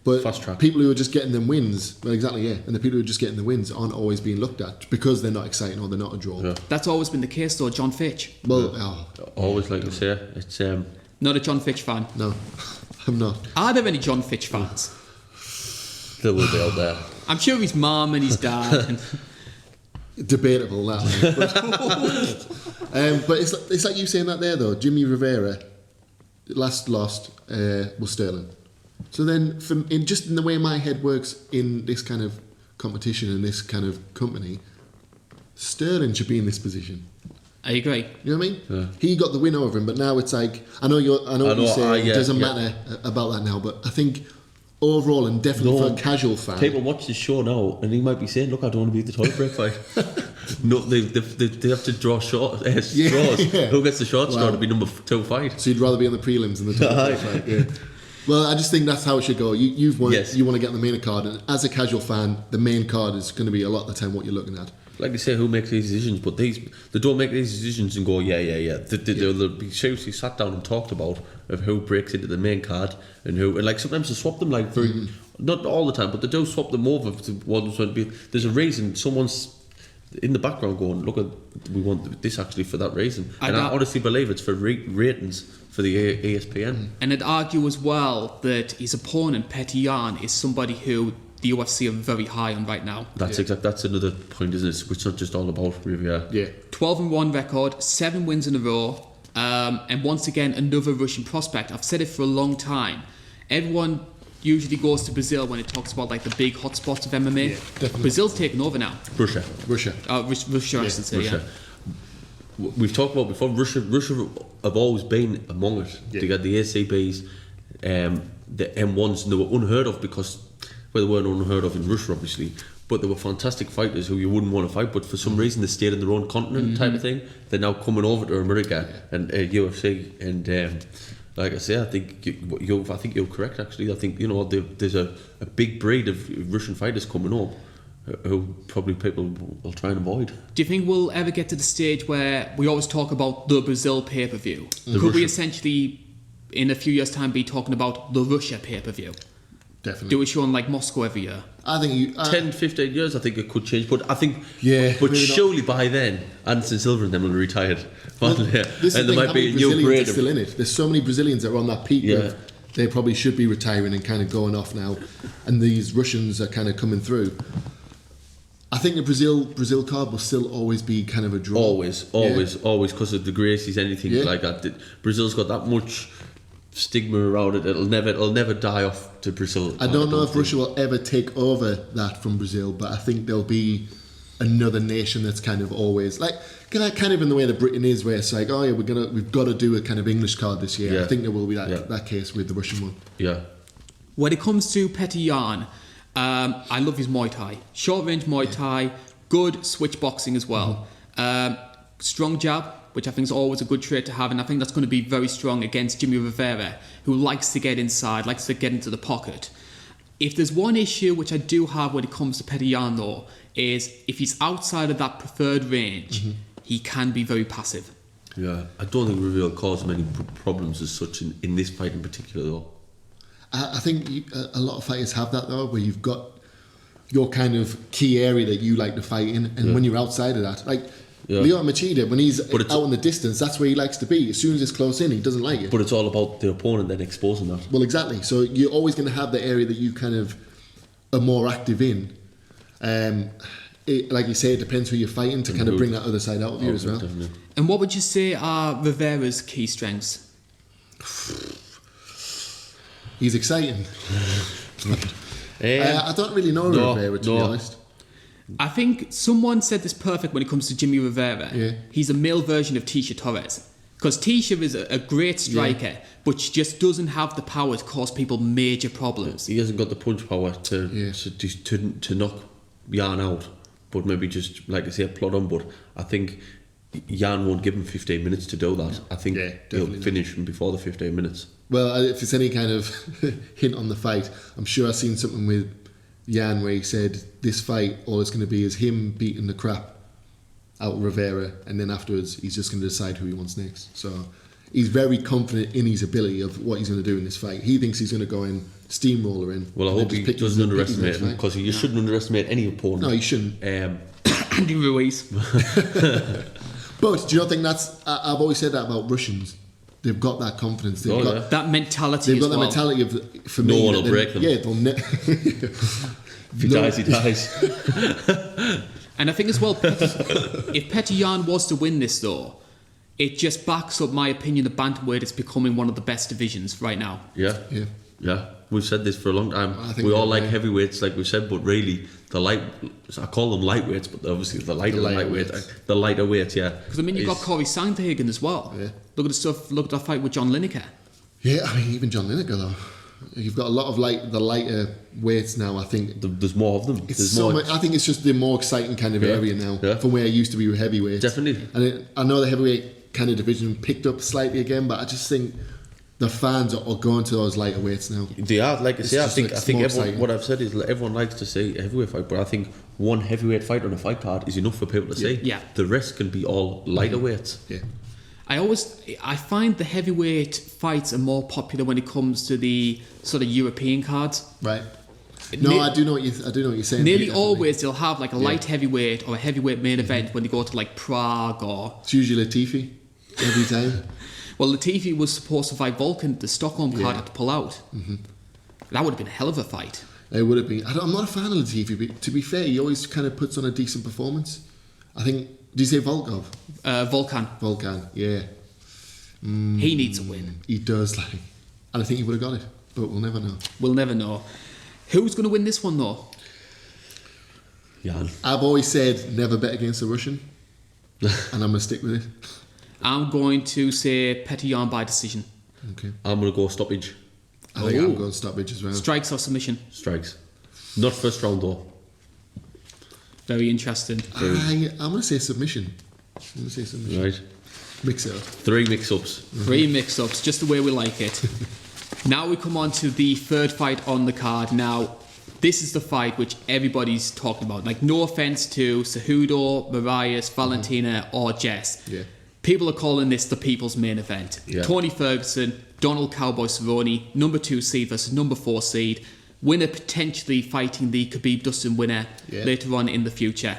Speaker 3: But
Speaker 2: fast track.
Speaker 3: People who are just getting them wins, well, exactly, yeah. And the people who are just getting the wins aren't always being looked at because they're not exciting or they're not a draw. Yeah.
Speaker 1: That's always been the case, though. John Fitch.
Speaker 3: Well,
Speaker 2: always like to say it's
Speaker 1: not a John Fitch fan.
Speaker 3: No, I'm not.
Speaker 1: Are there any John Fitch fans?
Speaker 2: There will be out there.
Speaker 1: I'm sure his mum and his dad.
Speaker 3: Debatable, that. But it's like you saying that there, though. Jimmy Rivera, lost was Sterling. So then, just in the way my head works in this kind of competition and this kind of company, Sterling should be in this position.
Speaker 1: I agree.
Speaker 3: You know what I mean? Yeah. He got the win over him, but now it's like I know what you say. It doesn't matter about that now, but I think overall and definitely for a casual fan,
Speaker 2: people watch this show now and he might be saying, "Look, I don't want to be the title break fight." No, they have to draw straws. Yeah. Who gets the short straw to be number 2 fight?
Speaker 3: So you'd rather be on the prelims than the title break fight? Yeah. Well, I just think that's how it should go. You've won. Yes. You want to get on the main card, and as a casual fan, the main card is going to be a lot of the time what you're looking at.
Speaker 2: Like you say, who makes these decisions? But they don't make these decisions and go, yeah. They'll be seriously sat down and talked about of who breaks into the main card and who. And like sometimes they swap them, like not all the time, but they do swap them over to ones. There's a reason someone's in the background going, look, we want this actually for that reason. And I honestly believe it's for ratings for the ESPN.
Speaker 1: And I'd argue as well that his opponent, Petr Yan, is somebody who the UFC are very high on right now.
Speaker 2: That's another point, isn't it? It's not just all about Riviera.
Speaker 3: Yeah.
Speaker 1: 12-1 record, 7 wins in a row, and once again another Russian prospect. I've said it for a long time. Everyone usually goes to Brazil when it talks about like the big hotspots of MMA. Yeah, Brazil's taken over now.
Speaker 2: Russia,
Speaker 1: I should say. Yeah.
Speaker 2: We've talked about before. Russia have always been among it. Yeah. They got the ACBs, the M1s, and they were unheard of because. Well, they weren't unheard of in Russia, obviously, but they were fantastic fighters who you wouldn't want to fight. But for some reason, they stayed in their own continent, type of thing. They're now coming over to America and UFC. And like I say, I think you're correct. Actually, I think there's a big breed of Russian fighters coming up who probably people will try and avoid.
Speaker 1: Do you think we'll ever get to the stage where we always talk about the Brazil pay-per-view? Could we essentially, in a few years' time, be talking about the Russia pay-per-view?
Speaker 3: Definitely.
Speaker 1: Do a show in like Moscow every year?
Speaker 3: I think
Speaker 2: 10, 15 years, I think it could change. But I think, but surely by then, Anderson Silva and them will be retired.
Speaker 3: Well, and there might be a new breed. Still in it. There's so many Brazilians that are on that peak. Yeah. They probably should be retiring and kind of going off now, and these Russians are kind of coming through. I think the Brazil card will still always be kind of a draw.
Speaker 2: Always, because of the Gracies, anything like that. Brazil's got that much stigma around it. It'll never die off to Brazil.
Speaker 3: I don't know if Russia will ever take over that from Brazil, but I think there'll be another nation that's kind of always like kind of in the way that Britain is, where it's like, oh yeah, we've got to do a kind of English card this year. I think there will be that case with the Russian one.
Speaker 1: Yeah. When it comes to Petr Yan, I love his Muay Thai, short range Muay Thai, good switch boxing as well, strong jab, which I think is always a good trait to have, and I think that's going to be very strong against Jimmy Rivera, who likes to get inside, likes to get into the pocket. If there's one issue which I do have when it comes to Petr Yan, though, is if he's outside of that preferred range, he can be very passive.
Speaker 2: Yeah, I don't think Rivera will cause many problems as such in this fight in particular, though.
Speaker 3: I think a lot of fighters have that, though, where you've got your kind of key area that you like to fight in, and when you're outside of that, like... Yeah. Lyoto Machida, when he's out in the distance, that's where he likes to be. As soon as it's close in, he doesn't like it.
Speaker 2: But it's all about the opponent then exposing that.
Speaker 3: Well, exactly. So you're always going to have the area that you kind of are more active in. Like you say, it depends who you're fighting to kind of bring that other side out of you as well.
Speaker 2: Definitely.
Speaker 1: And what would you say are Rivera's key strengths?
Speaker 3: He's exciting. I don't really know Rivera, to be honest.
Speaker 1: I think someone said this perfect when it comes to Jimmy Rivera.
Speaker 3: Yeah.
Speaker 1: He's a male version of Tisha Torres. Because Tisha is a great striker, but she just doesn't have the power to cause people major problems.
Speaker 2: He hasn't got the punch power to knock Yan out, but maybe just, like I say, plod on. But I think Yan won't give him 15 minutes to do that. I think he'll finish him before the 15 minutes.
Speaker 3: Well, if it's any kind of hint on the fight, I'm sure I've seen something with Yan where he said this fight, all it's going to be is him beating the crap out of Rivera, and then afterwards he's just going to decide who he wants next. So he's very confident in his ability of what he's going to do in this fight. He thinks he's going to go in, steamroller in.
Speaker 2: Well, I hope he doesn't underestimate him, because you shouldn't underestimate any opponent.
Speaker 3: No, you shouldn't.
Speaker 1: Andy Ruiz.
Speaker 3: But do you not think that's... I've always said that about Russians. They've got that confidence. They've got
Speaker 1: that mentality.
Speaker 3: They've got that mentality of, for me,
Speaker 2: no one will break them.
Speaker 3: Yeah, they'll
Speaker 2: if he dies, he dies.
Speaker 1: And I think as well, if Petr Yan was to win this though, it just backs up my opinion that bantamweight is becoming one of the best divisions right now.
Speaker 2: Yeah. We've said this for a long time. We all like heavyweights, like we said, but really I call them lightweights, but obviously the lighter weights, yeah.
Speaker 1: Because I mean, you've got Corey Sandhagen as well.
Speaker 3: Yeah.
Speaker 1: Look at that fight with John Lineker.
Speaker 3: Yeah, I mean, even John Lineker though. You've got a lot of the lighter weights now. I think
Speaker 2: there's more of them.
Speaker 3: There's so much. I think it's just the more exciting kind of area now from where it used to be with heavyweights.
Speaker 2: Definitely.
Speaker 3: And I know the heavyweight kind of division picked up slightly again, but I just think the fans are going to those lighter weights now.
Speaker 2: They are, like I say. I think everyone, what I've said is everyone likes to see a heavyweight fight, but I think one heavyweight fight on a fight card is enough for people to see.
Speaker 1: Yeah.
Speaker 2: The rest can be all lighter weights.
Speaker 3: Yeah.
Speaker 1: I find the heavyweight fights are more popular when it comes to the sort of European cards.
Speaker 3: Right. No, I do know what you're saying.
Speaker 1: Nearly always they'll have like a light heavyweight or a heavyweight main event when they go to like Prague or.
Speaker 3: It's usually Latifi every time.
Speaker 1: Well, Latifi was supposed to fight Volkan. The Stockholm card had to pull out. Mm-hmm. That would have been a hell of a fight.
Speaker 3: It would have been. I'm not a fan of Latifi, but to be fair, he always kind of puts on a decent performance. I think. Did you say Volkov?
Speaker 1: Volkan,
Speaker 3: yeah.
Speaker 1: He needs a win.
Speaker 3: He does, and I think he would have got it, but we'll never know.
Speaker 1: We'll never know. Who's going to win this one, though?
Speaker 2: Jan.
Speaker 3: I've always said never bet against a Russian, and I'm going to stick with it.
Speaker 1: I'm going to say Petr Yan by decision.
Speaker 3: Okay.
Speaker 2: I'm going to go stoppage.
Speaker 3: I think I'm going stoppage as well.
Speaker 1: Strikes or submission?
Speaker 2: Strikes. Not first round, though.
Speaker 1: Very interesting.
Speaker 3: I'm going to say submission.
Speaker 2: Right.
Speaker 3: Mix it up.
Speaker 2: 3 mix-ups.
Speaker 1: 3 mix-ups, just the way we like it. Now we come on to the third fight on the card. Now, this is the fight which everybody's talking about. Like, no offence to Cejudo, Moraes, Valentina, or Jess.
Speaker 3: Yeah.
Speaker 1: People are calling this the people's main event.
Speaker 2: Yeah.
Speaker 1: Tony Ferguson, Donald Cowboy Cerrone, number 2 seed versus number 4 seed. Winner potentially fighting the Khabib Dustin winner later on in the future.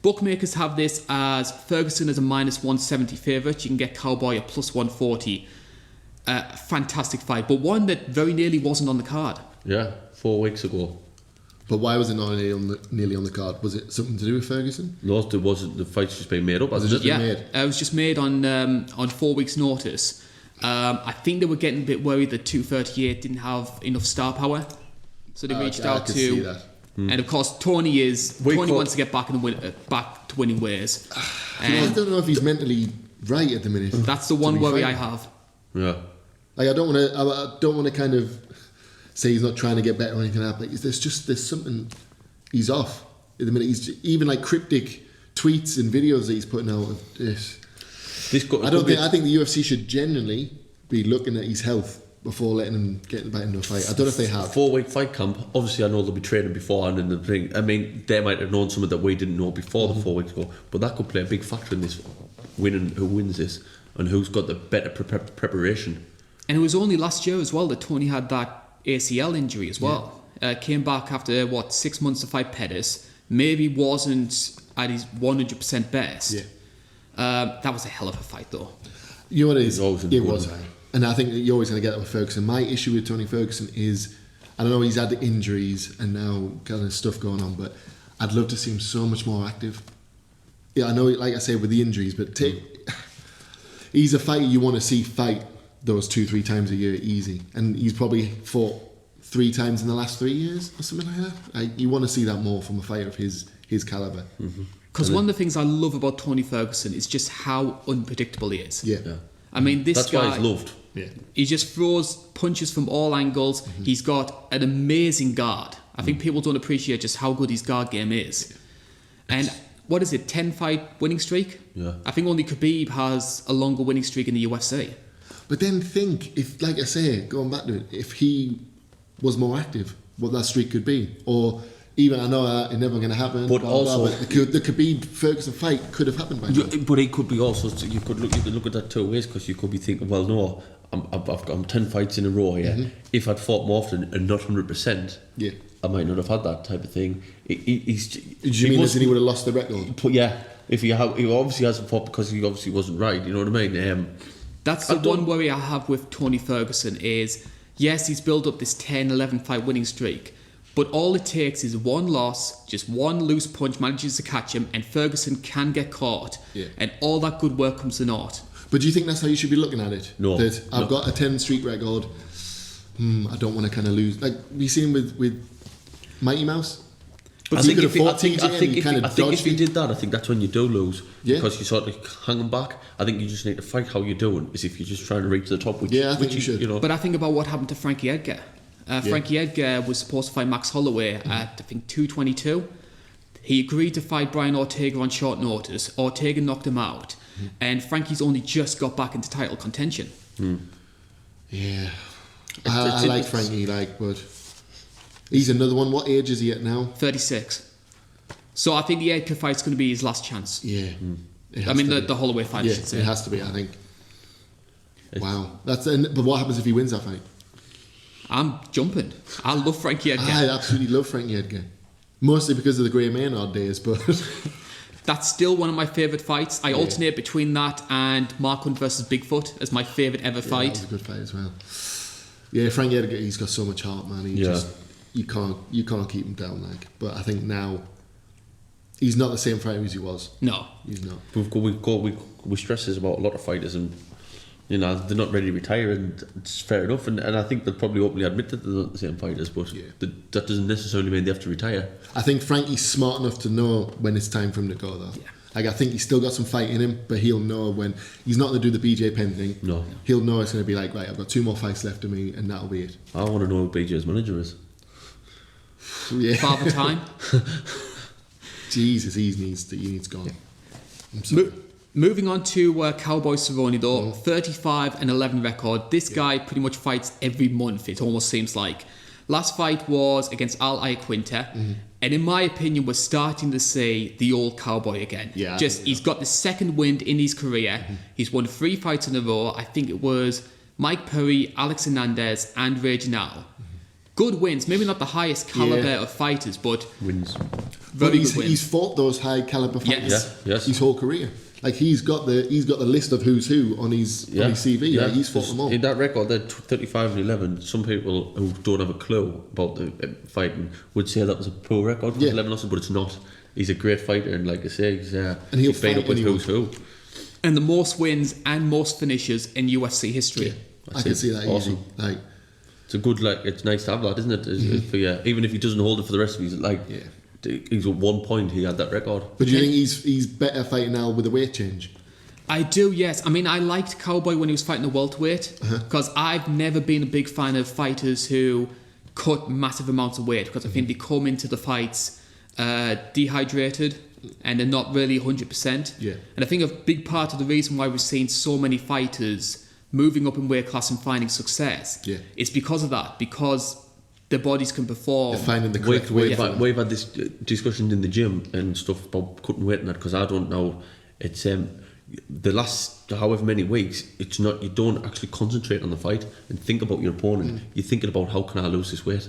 Speaker 1: Bookmakers have this as Ferguson as a -170 favourite. You can get Cowboy at +140. Fantastic fight, but one that very nearly wasn't on the card.
Speaker 2: Yeah, 4 weeks ago.
Speaker 3: But why was it not nearly on the card? Was it something to do with Ferguson?
Speaker 2: No, it wasn't. The fight's just been made up.
Speaker 3: Was it just been made?
Speaker 1: It was just made on 4 weeks' notice. I think they were getting a bit worried that 238 didn't have enough star power. So they reached out to,
Speaker 3: see that.
Speaker 1: And of course Tony wants to get back in back to winning ways.
Speaker 3: I don't know if he's mentally right at the minute.
Speaker 1: That's the one worry I have.
Speaker 2: Yeah.
Speaker 3: Like I don't want to kind of say he's not trying to get better or anything like that. But there's something he's off at the minute. He's even like cryptic tweets and videos that he's putting out of this. I think the UFC should genuinely be looking at his health before letting him get back into a fight. I don't know if they have.
Speaker 2: 4-week fight camp. Obviously, I know they'll be training beforehand and the thing. I mean, they might have known something that we didn't know before the 4 weeks ago. But that could play a big factor in this winning. Who wins this and who's got the better preparation.
Speaker 1: And it was only last year as well that Tony had that ACL injury as well. Came back after 6 months to fight Pettis. Maybe wasn't at his 100% best. That was a hell of a fight though.
Speaker 3: You know what it is?
Speaker 2: It was.
Speaker 3: And I think that you're always going to get that with Ferguson. My issue with Tony Ferguson is, I don't know, he's had the injuries and now kind of stuff going on, but I'd love to see him so much more active. Yeah, I know, like I say, with the injuries, but he's a fighter you want to see fight those 2-3 times a year easy. And he's probably fought 3 times in the last 3 years or something like that. You want to see that more from a fighter of his calibre.
Speaker 1: Because one of the things I love about Tony Ferguson is just how unpredictable he is.
Speaker 3: Yeah.
Speaker 1: I mean,
Speaker 2: That's
Speaker 1: guy...
Speaker 2: why he's loved.
Speaker 3: Yeah.
Speaker 1: He just throws punches from all angles. He's got an amazing guard. I think people don't appreciate just how good his guard game is. And what is it, 10-fight winning streak?
Speaker 2: Yeah.
Speaker 1: I think only Khabib has a longer winning streak in the UFC.
Speaker 3: But then think, if, like I say, going back to it, if he was more active, what that streak could be. Or even, I know it's never going to happen,
Speaker 2: but also
Speaker 3: but the Khabib-Ferguson fight could have happened by now.
Speaker 2: But it could be also, you could look at that 2 ways, because you could be thinking, well, no, I'm 10 fights in a row here. If I'd fought more often and not 100%, I might not have had that type of thing.
Speaker 3: Do you mean as in he would have lost the record?
Speaker 2: But yeah, if he obviously hasn't fought because he obviously wasn't right. You know what I mean?
Speaker 1: That's the one worry I have with Tony Ferguson is, yes, he's built up this 10, 11 fight winning streak, But all it takes is one loss, just one loose punch manages to catch him, and Ferguson can get caught.
Speaker 3: Yeah.
Speaker 1: And all that good work comes to naught.
Speaker 3: But do you think that's how you should be looking at it?
Speaker 2: No.
Speaker 3: That I've got a 10 streak record. I don't want to kind of lose. Like we seen with Mighty Mouse.
Speaker 2: But I think if you did that, I think that's when you do lose.
Speaker 3: Yeah.
Speaker 2: Because you sort of hang them back. I think you just need to fight how you're doing, as if you're just trying to reach the top. Which,
Speaker 3: I think you should.
Speaker 2: You know.
Speaker 1: But I think about what happened to Frankie Edgar. Frankie Edgar was supposed to fight Max Holloway at, I think, 222. He agreed to fight Brian Ortega on short notice. Ortega knocked him out. And Frankie's only just got back into title contention.
Speaker 3: Yeah. I like Frankie, but he's another one. What age is he at now?
Speaker 1: 36. So I think the Edgar fight's going to be his last chance.
Speaker 3: Yeah.
Speaker 1: I mean, the Holloway fight, I should say.
Speaker 3: It has to be, I think. Wow. But what happens if he wins that fight?
Speaker 1: I'm jumping. I love Frankie Edgar.
Speaker 3: I absolutely love Frankie Edgar. Mostly because of the Grey Maynard days, but...
Speaker 1: That's still one of my favourite fights. I alternate between that and Mark Hunt versus Bigfoot as my favourite ever fight.
Speaker 3: That was a good fight as well. Yeah, Frankie Edgar, he's got so much heart, man. You can't keep him down, But I think now he's not the same fighter as he was.
Speaker 1: No,
Speaker 3: he's not.
Speaker 2: We stress this about a lot of fighters, and they're not ready to retire, and it's fair enough. And I think they'll probably openly admit that they're not the same fighters, but that doesn't necessarily mean they have to retire.
Speaker 3: I think Frankie's smart enough to know when it's time for him to go, though. Yeah. I think he's still got some fight in him, but he'll know when he's not going to do the BJ Penn thing.
Speaker 2: No.
Speaker 3: He'll know it's going to be like, right, I've got 2 more fights left of me, and that'll be it.
Speaker 2: I want to know who BJ's manager is.
Speaker 3: Yeah.
Speaker 1: Father Time.
Speaker 3: Jesus, he needs gone. I'm sorry.
Speaker 1: Moving on to Cowboy Cerrone, though, 35-11 record. This guy pretty much fights every month, it almost seems like. Last fight was against Al Iaquinta, and in my opinion, we're starting to see the old Cowboy again.
Speaker 3: Yeah,
Speaker 1: he's got the second wind in his career. He's won 3 fights in a row. I think it was Mike Perry, Alex Hernandez, and Reginald. Good wins, maybe not the highest caliber of fighters, but
Speaker 2: wins.
Speaker 1: Very good wins.
Speaker 3: He's fought those high caliber fighters
Speaker 2: yes.
Speaker 3: his whole career. Like he's got the list of who's who on his CV.
Speaker 2: Yeah.
Speaker 3: Like he's fought them all.
Speaker 2: In that record, that 35-11, some people who don't have a clue about the fighting would say that was a poor record for 11 losses, but it's not. He's a great fighter, and like I say, and he'll fight up with who's who.
Speaker 1: And the most wins and most finishes in UFC history.
Speaker 3: Yeah. I can see that
Speaker 2: awesome.
Speaker 3: easy. Like
Speaker 2: it's a good it's nice to have that, isn't it? For, even if he doesn't hold it for the rest of his life. Yeah. He's at 1 point he had that record.
Speaker 3: But do you think he's better fighting now with a weight change?
Speaker 1: I do, yes. I mean, I liked Cowboy when he was fighting the welterweight because I've never been a big fan of fighters who cut massive amounts of weight because I think they come into the fights dehydrated and they're not really 100%.
Speaker 3: Yeah.
Speaker 1: And I think a big part of the reason why we've seen so many fighters moving up in weight class and finding success is because of that, because their bodies can perform.
Speaker 3: They're finding the correct weight.
Speaker 2: We've had this discussion in the gym and stuff about cutting weight and that, because I don't know. It's the last however many weeks, it's not, you don't actually concentrate on the fight and think about your opponent. You're thinking about how can I lose this weight,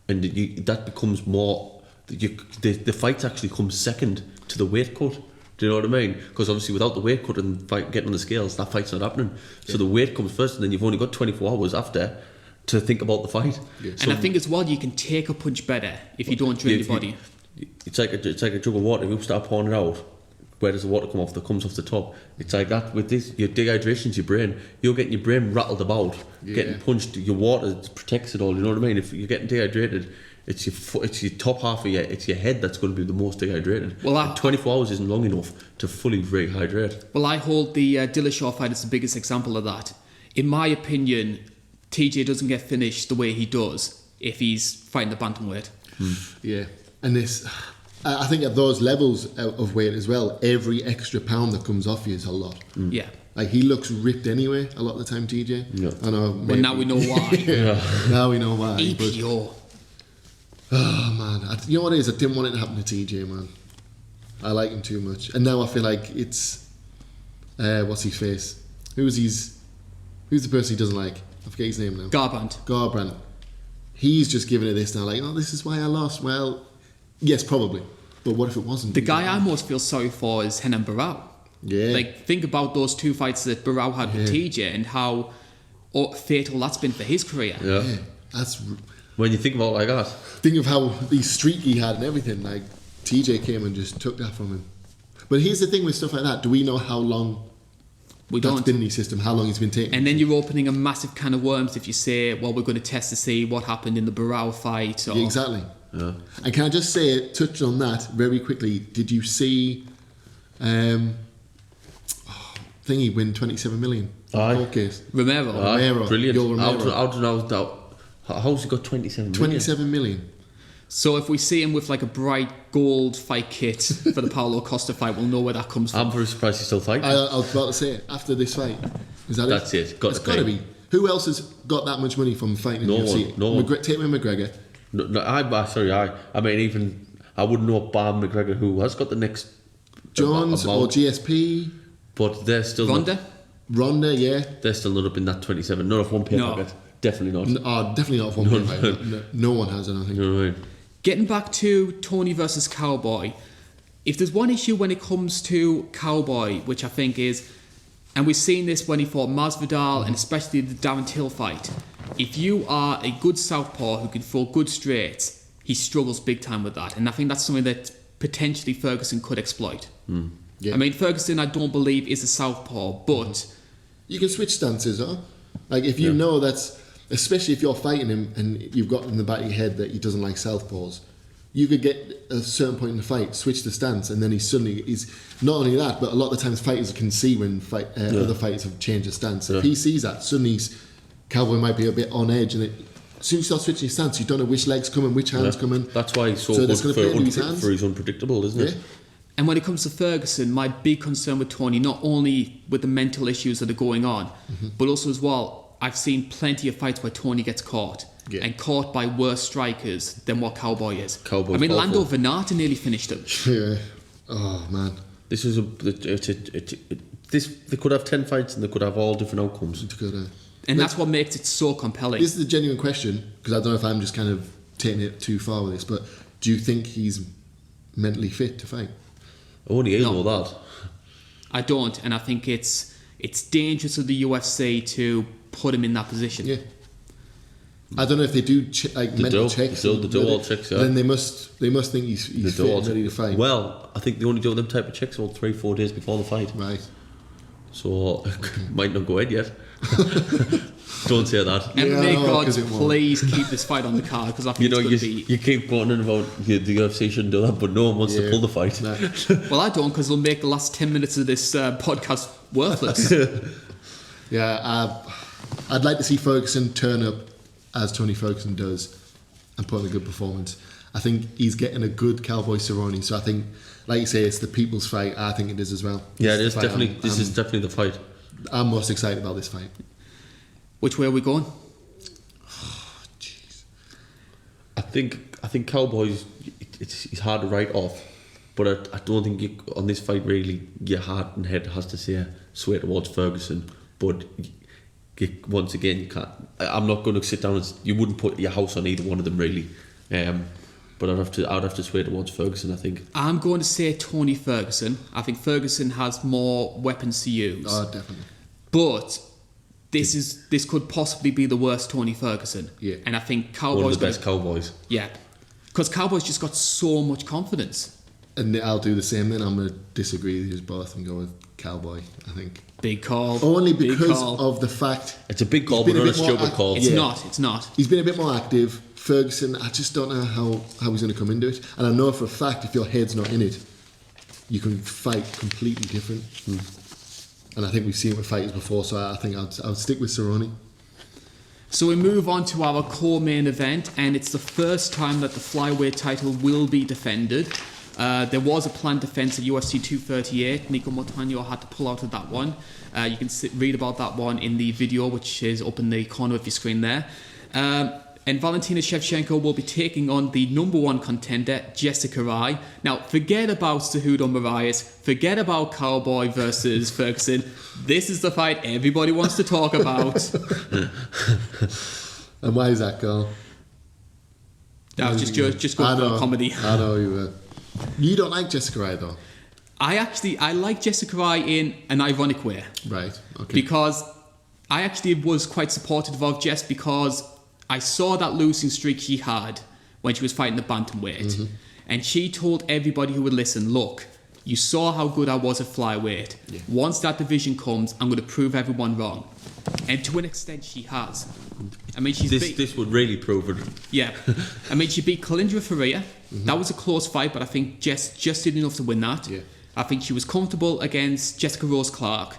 Speaker 2: and that becomes more. The fight actually comes second to the weight cut. Do you know what I mean? Because obviously without the weight cut and getting on the scales, that fight's not happening. So the weight comes first, and then you've only got 24 hours after to think about the fight.
Speaker 1: Yeah. And I think as well, you can take a punch better if you don't drain your body.
Speaker 2: It's like a jug of water. If you start pouring it out, where does the water come off? That comes off the top. It's like that with this. Your dehydration's your brain. You're getting your brain rattled about, getting punched. Your water protects it all. You know what I mean? If you're getting dehydrated, it's your top half of it's your head that's going to be the most dehydrated. Well, 24 hours isn't long enough to fully rehydrate. Well,
Speaker 1: I hold the Dillashaw fight as the biggest example of that. In my opinion, TJ doesn't get finished the way he does if he's fighting the bantamweight.
Speaker 3: Yeah, and this, I think at those levels of weight as well, every extra pound that comes off you is a lot.
Speaker 1: Yeah.
Speaker 3: Like he looks ripped anyway a lot of the time, TJ.
Speaker 2: Yeah.
Speaker 3: I know.
Speaker 1: But now we know why.
Speaker 3: Now we know why.
Speaker 1: EPO.
Speaker 3: Oh man, you know what it is? I didn't want it to happen to TJ, man. I like him too much, and now I feel like it's what's his face? Who's the person he doesn't like? I forget his name now. Garbrandt. He's just giving it this now, like, oh, this is why I lost. Well, yes, probably. But what if it wasn't?
Speaker 1: The guy I most feel sorry for is Renan Barão.
Speaker 3: Yeah.
Speaker 1: Like, think about those 2 fights that Barão had with TJ and how fatal that's been for his career.
Speaker 2: Yeah. When you think about it like that.
Speaker 3: Think of how the streak he had and everything. Like, TJ came and just took that from him. But here's the thing with stuff like that. Do we know how long that's been in the system? How long he's been taking?
Speaker 1: And then you're opening a massive can of worms if you say, well, we're going to test to see what happened in the Barao fight. Or...
Speaker 3: Yeah, exactly.
Speaker 2: Yeah.
Speaker 3: And can I just say, touch on that very quickly. Did you see Thingy win 27 million?
Speaker 2: Aye.
Speaker 3: Case.
Speaker 1: Romero.
Speaker 2: Brilliant.
Speaker 3: Romero.
Speaker 2: How's he got 27 million?
Speaker 3: 27 million.
Speaker 1: So if we see him with like a bright gold fight kit for the Paulo Costa fight, we'll know where that comes from.
Speaker 2: I'm very surprised he's still fighting.
Speaker 3: I was about to say, after this fight. Is that
Speaker 2: That's it.
Speaker 3: It's got to be. Who else has got that much money from fighting in the UFC?
Speaker 2: No one.
Speaker 3: Take me McGregor.
Speaker 2: I mean, even I wouldn't know bar McGregor who has got the next
Speaker 3: Jones or GSP,
Speaker 2: but they're still
Speaker 3: Ronda, yeah,
Speaker 2: they're still not up in that 27. Not off one pay packet. Definitely not.
Speaker 3: Definitely not off one pay packet. No one has, I don't think.
Speaker 2: You know what I mean?
Speaker 1: Getting back to Tony versus Cowboy, if there's one issue when it comes to Cowboy, which I think is, and we've seen this when he fought Masvidal and especially the Darren Till fight. If you are a good southpaw who can throw good straights, he struggles big time with that. And I think that's something that potentially Ferguson could exploit.
Speaker 3: Yeah.
Speaker 1: I mean, Ferguson, I don't believe, is a southpaw, but...
Speaker 3: You can switch stances, huh? Like, if you know that's... Especially if you're fighting him and you've got in the back of your head that he doesn't like southpaws, you could get at a certain point in the fight, switch the stance, and then he's not only that, but a lot of the times fighters can see when other fighters have changed the stance. If he sees that, suddenly Cowboy might be a bit on edge, and as soon as you start switching your stance, you don't know which leg's coming, which hand's coming.
Speaker 2: That's why he's so good for he's unpredictable, isn't it?
Speaker 1: And when it comes to Ferguson, my big concern with Tony, not only with the mental issues that are going on, but also as well, I've seen plenty of fights where Tony gets caught. Yeah. And caught by worse strikers than what Cowboy is.
Speaker 2: Cowboy's
Speaker 1: I mean,
Speaker 2: awful.
Speaker 1: Lando Venata nearly finished him.
Speaker 3: Yeah. Oh, man.
Speaker 2: This is they could have 10 fights and they could have all different outcomes.
Speaker 1: And that's what makes it so compelling.
Speaker 3: This is a genuine question, because I don't know if I'm just kind of taking it too far with this, but do you think he's mentally fit to fight?
Speaker 2: Only he'll know that.
Speaker 1: I don't, and I think it's dangerous of the UFC to put him in that position.
Speaker 3: Yeah. I don't know if they do mental checks.
Speaker 2: They do all checks, yeah.
Speaker 3: Then they must think he's fit and ready to fight.
Speaker 2: Well, I think they only do them type of checks about 3-4 days before the fight.
Speaker 3: Right.
Speaker 2: So, might not go ahead yet. Don't say that.
Speaker 1: MMA gods, please keep this fight on the card, because I think it's going to be...
Speaker 2: You keep going on about the UFC shouldn't do that, but no one wants to pull the fight.
Speaker 3: No.
Speaker 1: Well, I don't, because it'll make the last 10 minutes of this podcast worthless.
Speaker 3: Yeah, I'd like to see Ferguson turn up as Tony Ferguson does and put in a good performance. I think he's getting a good Cowboy Cerrone, so I think, like you say, it's the people's fight. I think it is as well.
Speaker 2: Yeah, it is definitely. This is definitely the fight.
Speaker 3: I'm most excited about this fight.
Speaker 1: Which way are we going?
Speaker 3: Oh, jeez.
Speaker 2: I think Cowboys. It's hard to write off, but I don't think on this fight really your heart and head has to sway towards Ferguson. But once again, you can't. I'm not going to sit down and you wouldn't put your house on either one of them really. But I'd have to sway towards Ferguson, I think. I'm
Speaker 1: going to say Tony Ferguson. I think Ferguson has more weapons to use.
Speaker 3: Oh, definitely.
Speaker 1: But this could possibly be the worst Tony Ferguson.
Speaker 3: Yeah.
Speaker 1: And I think Cowboys...
Speaker 2: One of the best Cowboys.
Speaker 1: Yeah. Because Cowboys just got so much confidence.
Speaker 3: And I'll do the same then. I'm going to disagree with you both and go with Cowboy, I think.
Speaker 1: Big call.
Speaker 3: Only because of the fact...
Speaker 2: It's a big call, but not a stupid call.
Speaker 1: It's not.
Speaker 3: He's been a bit more active. Ferguson, I just don't know how he's going to come into it. And I know for a fact if your head's not in it, you can fight completely different. And I think we've seen it with fighters before, so I think I'll stick with Cerrone.
Speaker 1: So we move on to our co-main event, and it's the first time that the flyweight title will be defended. There was a planned defence at UFC 238. Nico Montano had to pull out of that one. You can read about that one in the video, which is up in the corner of your screen there. And Valentina Shevchenko will be taking on the number one contender, Jessica Rai. Now, forget about Cejudo Moraes. Forget about Cowboy versus Ferguson. This is the fight everybody wants to talk about.
Speaker 3: And why is that, Karl?
Speaker 1: That was just going for comedy.
Speaker 3: I know you were. You don't like Jessica Rai, though?
Speaker 1: I like Jessica Rai in an ironic way.
Speaker 3: Right, okay.
Speaker 1: Because I actually was quite supportive of Jess because I saw that losing streak she had when she was fighting the bantamweight, and she told everybody who would listen, look, you saw how good I was at flyweight. Yeah. Once that division comes, I'm going to prove everyone wrong. And to an extent, she has. I mean,
Speaker 2: this would really prove it.
Speaker 1: Yeah. I mean, she beat Kalindra Faria. That was a close fight, but I think Jess just did enough to win that.
Speaker 3: Yeah.
Speaker 1: I think she was comfortable against Jessica Rose Clark.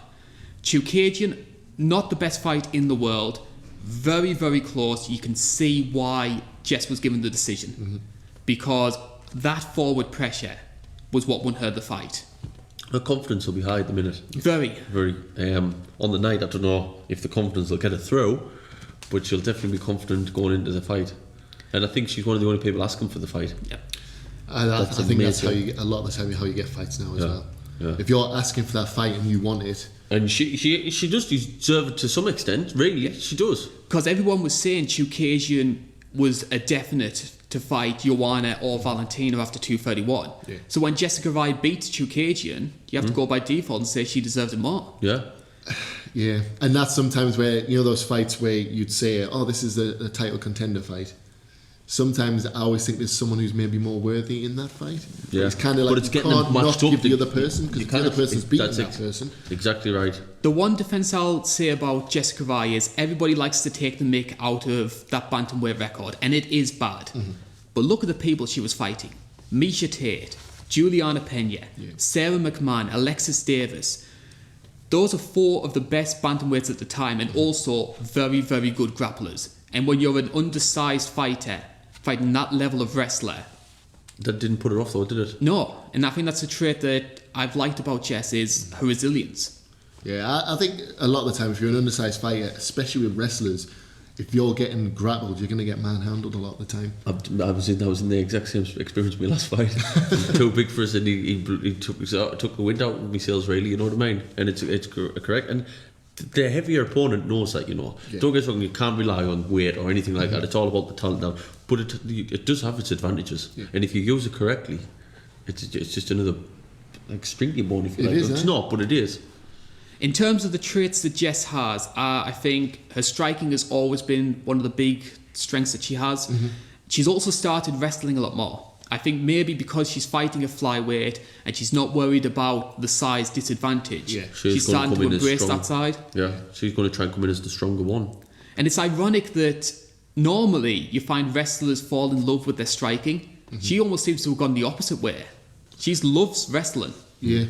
Speaker 1: Chookagian, not the best fight in the world. Very, very close. You can see why Jess was given the decision. Because that forward pressure was what won her the fight.
Speaker 2: Her confidence will be high at the minute.
Speaker 1: Very.
Speaker 2: On the night, I don't know if the confidence will get her through, but she'll definitely be confident going into the fight. And I think she's one of the only people asking for the fight.
Speaker 1: Yeah.
Speaker 3: I think that's how you, a lot of the time, how you get fights now as well. Yeah. If you're asking for that fight and you want it.
Speaker 2: And she does deserve it to some extent, really. She does.
Speaker 1: Because everyone was saying Chookagian was a definite to fight Joanna or Valentina after 231.
Speaker 3: Yeah.
Speaker 1: So when Jessica Rai beats Chookagian, you have to go by default and say she deserves it more.
Speaker 2: Yeah.
Speaker 3: Yeah, and that's sometimes where, you know, those fights where you'd say, oh, this is a title contender fight. Sometimes I always think there's someone who's maybe more worthy in that fight.
Speaker 2: Yeah.
Speaker 3: It's kind of like,
Speaker 2: but it's
Speaker 3: you
Speaker 2: getting
Speaker 3: can't not give the other person, because the other person's beating that person.
Speaker 2: Exactly right.
Speaker 1: The one defence I'll say about Jessica Rai is everybody likes to take the mick out of that bantamweight record, and it is bad. But look at the people she was fighting. Miesha Tate, Juliana Pena, Sarah McMahon, Alexis Davis. Those are 4 of the best bantamweights at the time, and also very, very good grapplers. And when you're an undersized fighter, fighting that level of wrestler...
Speaker 2: That didn't put her off though, did it?
Speaker 1: No, and I think that's a trait that I've liked about Jess, is her resilience.
Speaker 3: Yeah, I think a lot of the time if you're an undersized fighter, especially with wrestlers, if you're getting grappled, you're going to get manhandled a lot of the time.
Speaker 2: I was in the exact same experience with my last fight. Too big for us, and he took the wind out of my sails, really, you know what I mean? And it's correct. And the heavier opponent knows that, you know. Yeah. Don't get me wrong, you can't rely on weight or anything like that. It's all about the talent now. But it does have its advantages. Yeah. And if you use it correctly, it's just another like stringy bone, if you like. It's not, but it is.
Speaker 1: In terms of the traits that Jess has, I think her striking has always been one of the big strengths that she has. She's also started wrestling a lot more. I think maybe because she's fighting a flyweight and she's not worried about the size disadvantage, she's starting to embrace that side.
Speaker 2: Yeah, she's going to try and come in as the stronger one.
Speaker 1: And it's ironic that normally you find wrestlers fall in love with their striking. She almost seems to have gone the opposite way. She loves wrestling.
Speaker 3: Yeah.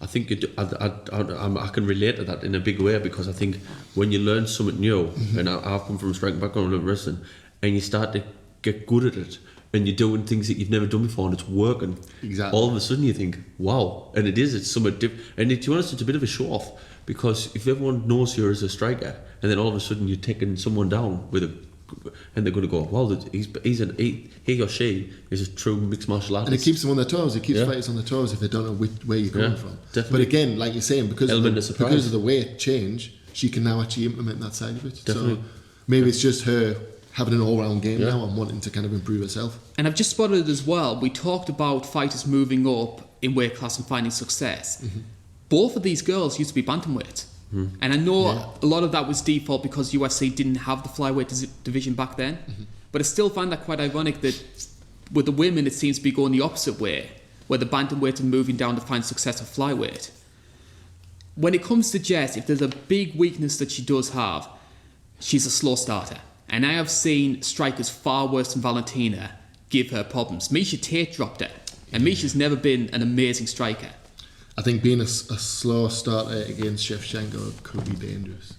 Speaker 2: I think I can relate to that in a big way, because I think when you learn something new, and I've come from a striking background of wrestling, and you start to get good at it, and you're doing things that you've never done before, and it's working.
Speaker 3: Exactly.
Speaker 2: All of a sudden you think, wow, and it's somewhat different. And to be honest, it's a bit of a show off, because if everyone knows you as a striker, and then all of a sudden you're taking someone down with a, and they're going to go, wow, he or she is a true mixed martial artist.
Speaker 3: And it keeps them on their toes. It keeps fighters on their toes if they don't know where you're coming from.
Speaker 2: Definitely.
Speaker 3: But again, like you're saying, because of the weight change, she can now actually implement that side of it.
Speaker 2: Definitely.
Speaker 3: So maybe it's just her having an all-round game now and wanting to kind of improve herself.
Speaker 1: And I've just spotted as well, we talked about fighters moving up in weight class and finding success. Both of these girls used to be bantamweights. And I know a lot of that was default because UFC didn't have the flyweight division back then. But I still find that quite ironic that with the women it seems to be going the opposite way, where the bantamweights are moving down to find success at flyweight. When it comes to Jess, if there's a big weakness that she does have, she's a slow starter. And I have seen strikers far worse than Valentina give her problems. Miesha Tate dropped her, and Miesha's never been an amazing striker.
Speaker 3: I think being a slow starter against Shevchenko could be dangerous.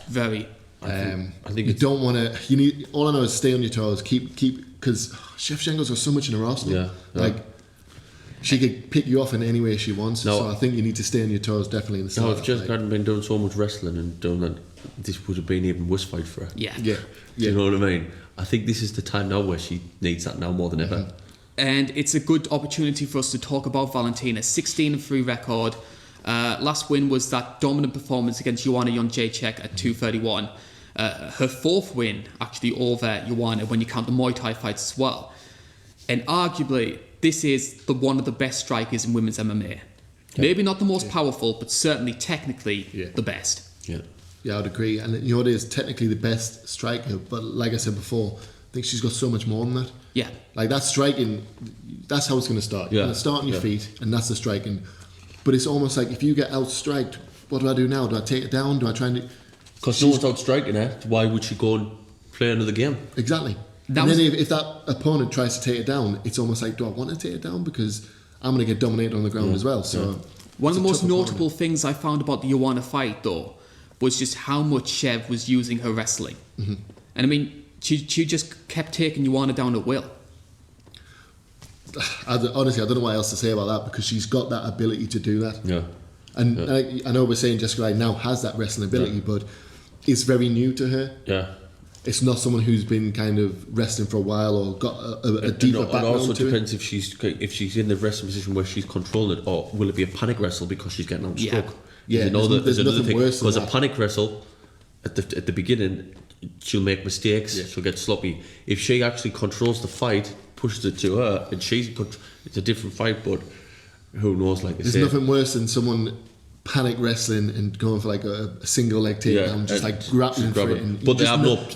Speaker 1: Very.
Speaker 2: I think
Speaker 3: you don't want to. You need. All I know is stay on your toes. Keep because Shevchenko's got so much in her arsenal. Like she could pick you off in any way she wants. So I think you need to stay on your toes definitely in the start.
Speaker 2: No, if Jess hadn't been doing so much wrestling and doing that, this would have been even worse fight for her.
Speaker 1: Yeah.
Speaker 2: Do you know what I mean? I think this is the time now where she needs that now more than ever.
Speaker 1: And it's a good opportunity for us to talk about Valentina. 16-3 record. Last win was that dominant performance against Joanna Jędrzejczyk at 231. Her fourth win actually over Joanna when you count the Muay Thai fights as well. And arguably, this is one of the best strikers in women's MMA. Maybe not the most powerful, but certainly technically the best.
Speaker 2: Yeah.
Speaker 3: Yeah, I'd agree. And you know what is technically the best striker, but like I said before, I think she's got so much more than that.
Speaker 1: Yeah.
Speaker 3: Like that striking, that's how it's going to start. You're going to start on your feet, and that's the striking. But it's almost like if you get outstriked, what do I do now? Do I take it down? Do I try and...
Speaker 2: Because no one's outstriking her, why would she go and play another game?
Speaker 3: Exactly. And then if that opponent tries to take it down, it's almost like, do I want to take it down? Because I'm going to get dominated on the ground as well. So
Speaker 1: one of the most notable things I found about the Joanna fight, though, was just how much Shev was using her wrestling. Mm-hmm. And I mean, she just kept taking Joanna down at will.
Speaker 3: Honestly, I don't know what else to say about that, because she's got that ability to do that.
Speaker 2: Yeah.
Speaker 3: And I know we're saying Jessica Rai now has that wrestling ability, but it's very new to her.
Speaker 2: Yeah.
Speaker 3: It's not someone who's been kind of wrestling for a while or got a deeper background.
Speaker 2: It also
Speaker 3: to
Speaker 2: depends if she's in the wrestling position where she's controlling it, or will it be a panic wrestle because she's getting outstruck?
Speaker 3: Yeah,
Speaker 2: there's another thing.
Speaker 3: Worse than
Speaker 2: because a panic wrestle at the beginning, she'll make mistakes. She'll get sloppy. If she actually controls the fight, pushes it to her, and it's a different fight. But who knows? Like
Speaker 3: there's nothing worse than someone panic wrestling and going for like a single leg takedown, just like grappling for it.
Speaker 2: But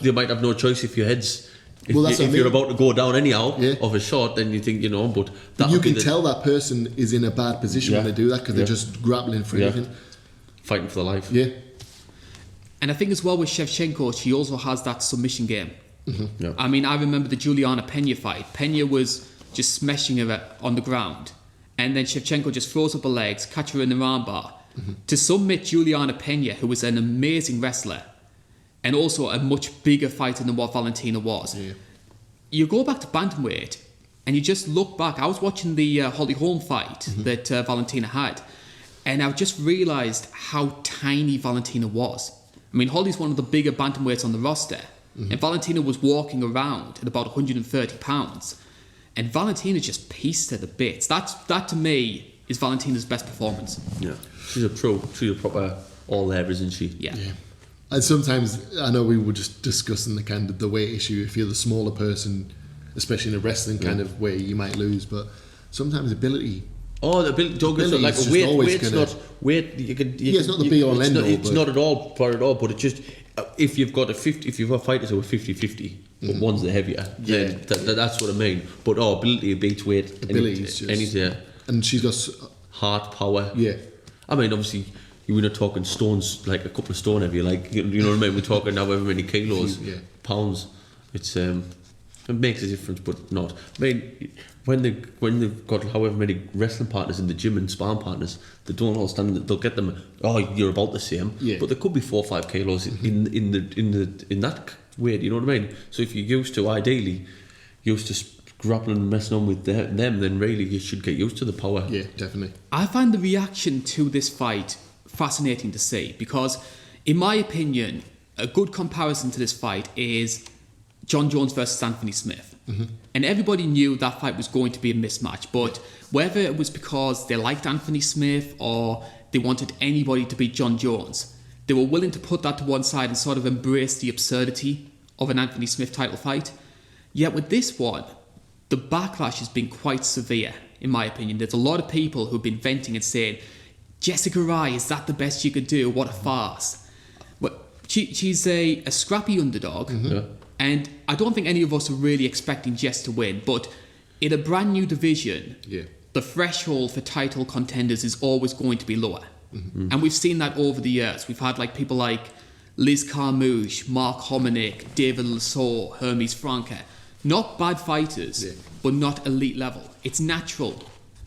Speaker 2: they might have no choice if your head's. If you're about to go down anyhow of a shot, then you think, but
Speaker 3: you can tell that person is in a bad position when they do that, because they're just grappling for anything,
Speaker 2: fighting for their life.
Speaker 3: Yeah.
Speaker 1: And I think as well with Shevchenko, she also has that submission game.
Speaker 3: Mm-hmm.
Speaker 2: Yeah.
Speaker 1: I mean, I remember the Juliana Pena fight. Pena was just smashing her on the ground, and then Shevchenko just throws up her legs, catch her in the armbar to submit Juliana Pena, who was an amazing wrestler and also a much bigger fighter than what Valentina was.
Speaker 3: Yeah.
Speaker 1: You go back to Bantamweight and you just look back. I was watching the Holly Holm fight that Valentina had, and I just realised how tiny Valentina was. I mean, Holly's one of the bigger bantamweights on the roster, and Valentina was walking around at about 130 pounds, and Valentina just pieced her to bits. That to me is Valentina's best performance.
Speaker 2: Yeah, she's a pro. She's a proper all-there, isn't she?
Speaker 1: Yeah.
Speaker 3: And sometimes, I know we were just discussing the kind of the weight issue. If you're the smaller person, especially in a wrestling kind of way, you might lose. But sometimes ability.
Speaker 2: Oh, the ability. Don't get like a weight's not weight.
Speaker 3: It's not the be all end all.
Speaker 2: It's not at all part at all. But it's just if you've got if you've got fighters who are 50-50, but one's the heavier. Yeah, that's what I mean. But ability beats weight.
Speaker 3: Ability is just anything. And she's got
Speaker 2: heart power.
Speaker 3: Yeah.
Speaker 2: I mean, obviously, we're not talking stones, like a couple of stone heavy, like, you know what I mean? We're talking however many kilos, pounds. It's it makes a difference, but not. I mean, when they've got however many wrestling partners in the gym and sparring partners, they don't all stand. They'll get them. Oh, you're about the same. Yeah. But there could be 4 or 5 kilos in that weight. You know what I mean? So if you're ideally used to grappling and messing on with them, then really you should get used to the power.
Speaker 3: Yeah, definitely.
Speaker 1: I find the reaction to this fight fascinating to see, because in my opinion a good comparison to this fight is John Jones versus Anthony Smith. And everybody knew that fight was going to be a mismatch, but whether it was because they liked Anthony Smith or they wanted anybody to beat John Jones, they were willing to put that to one side and sort of embrace the absurdity of an Anthony Smith title fight. Yet with this one, the backlash has been quite severe, in my opinion. There's a lot of people who've been venting and saying, Jessica Rai, is that the best you could do? What a farce. But she's a scrappy underdog, and I don't think any of us are really expecting Jess to win, but in a brand new division, the threshold for title contenders is always going to be lower. And we've seen that over the years. We've had people like Liz Carmouche, Mark Hominick, David Lasso, Hermes Franca. Not bad fighters, but not elite level. It's natural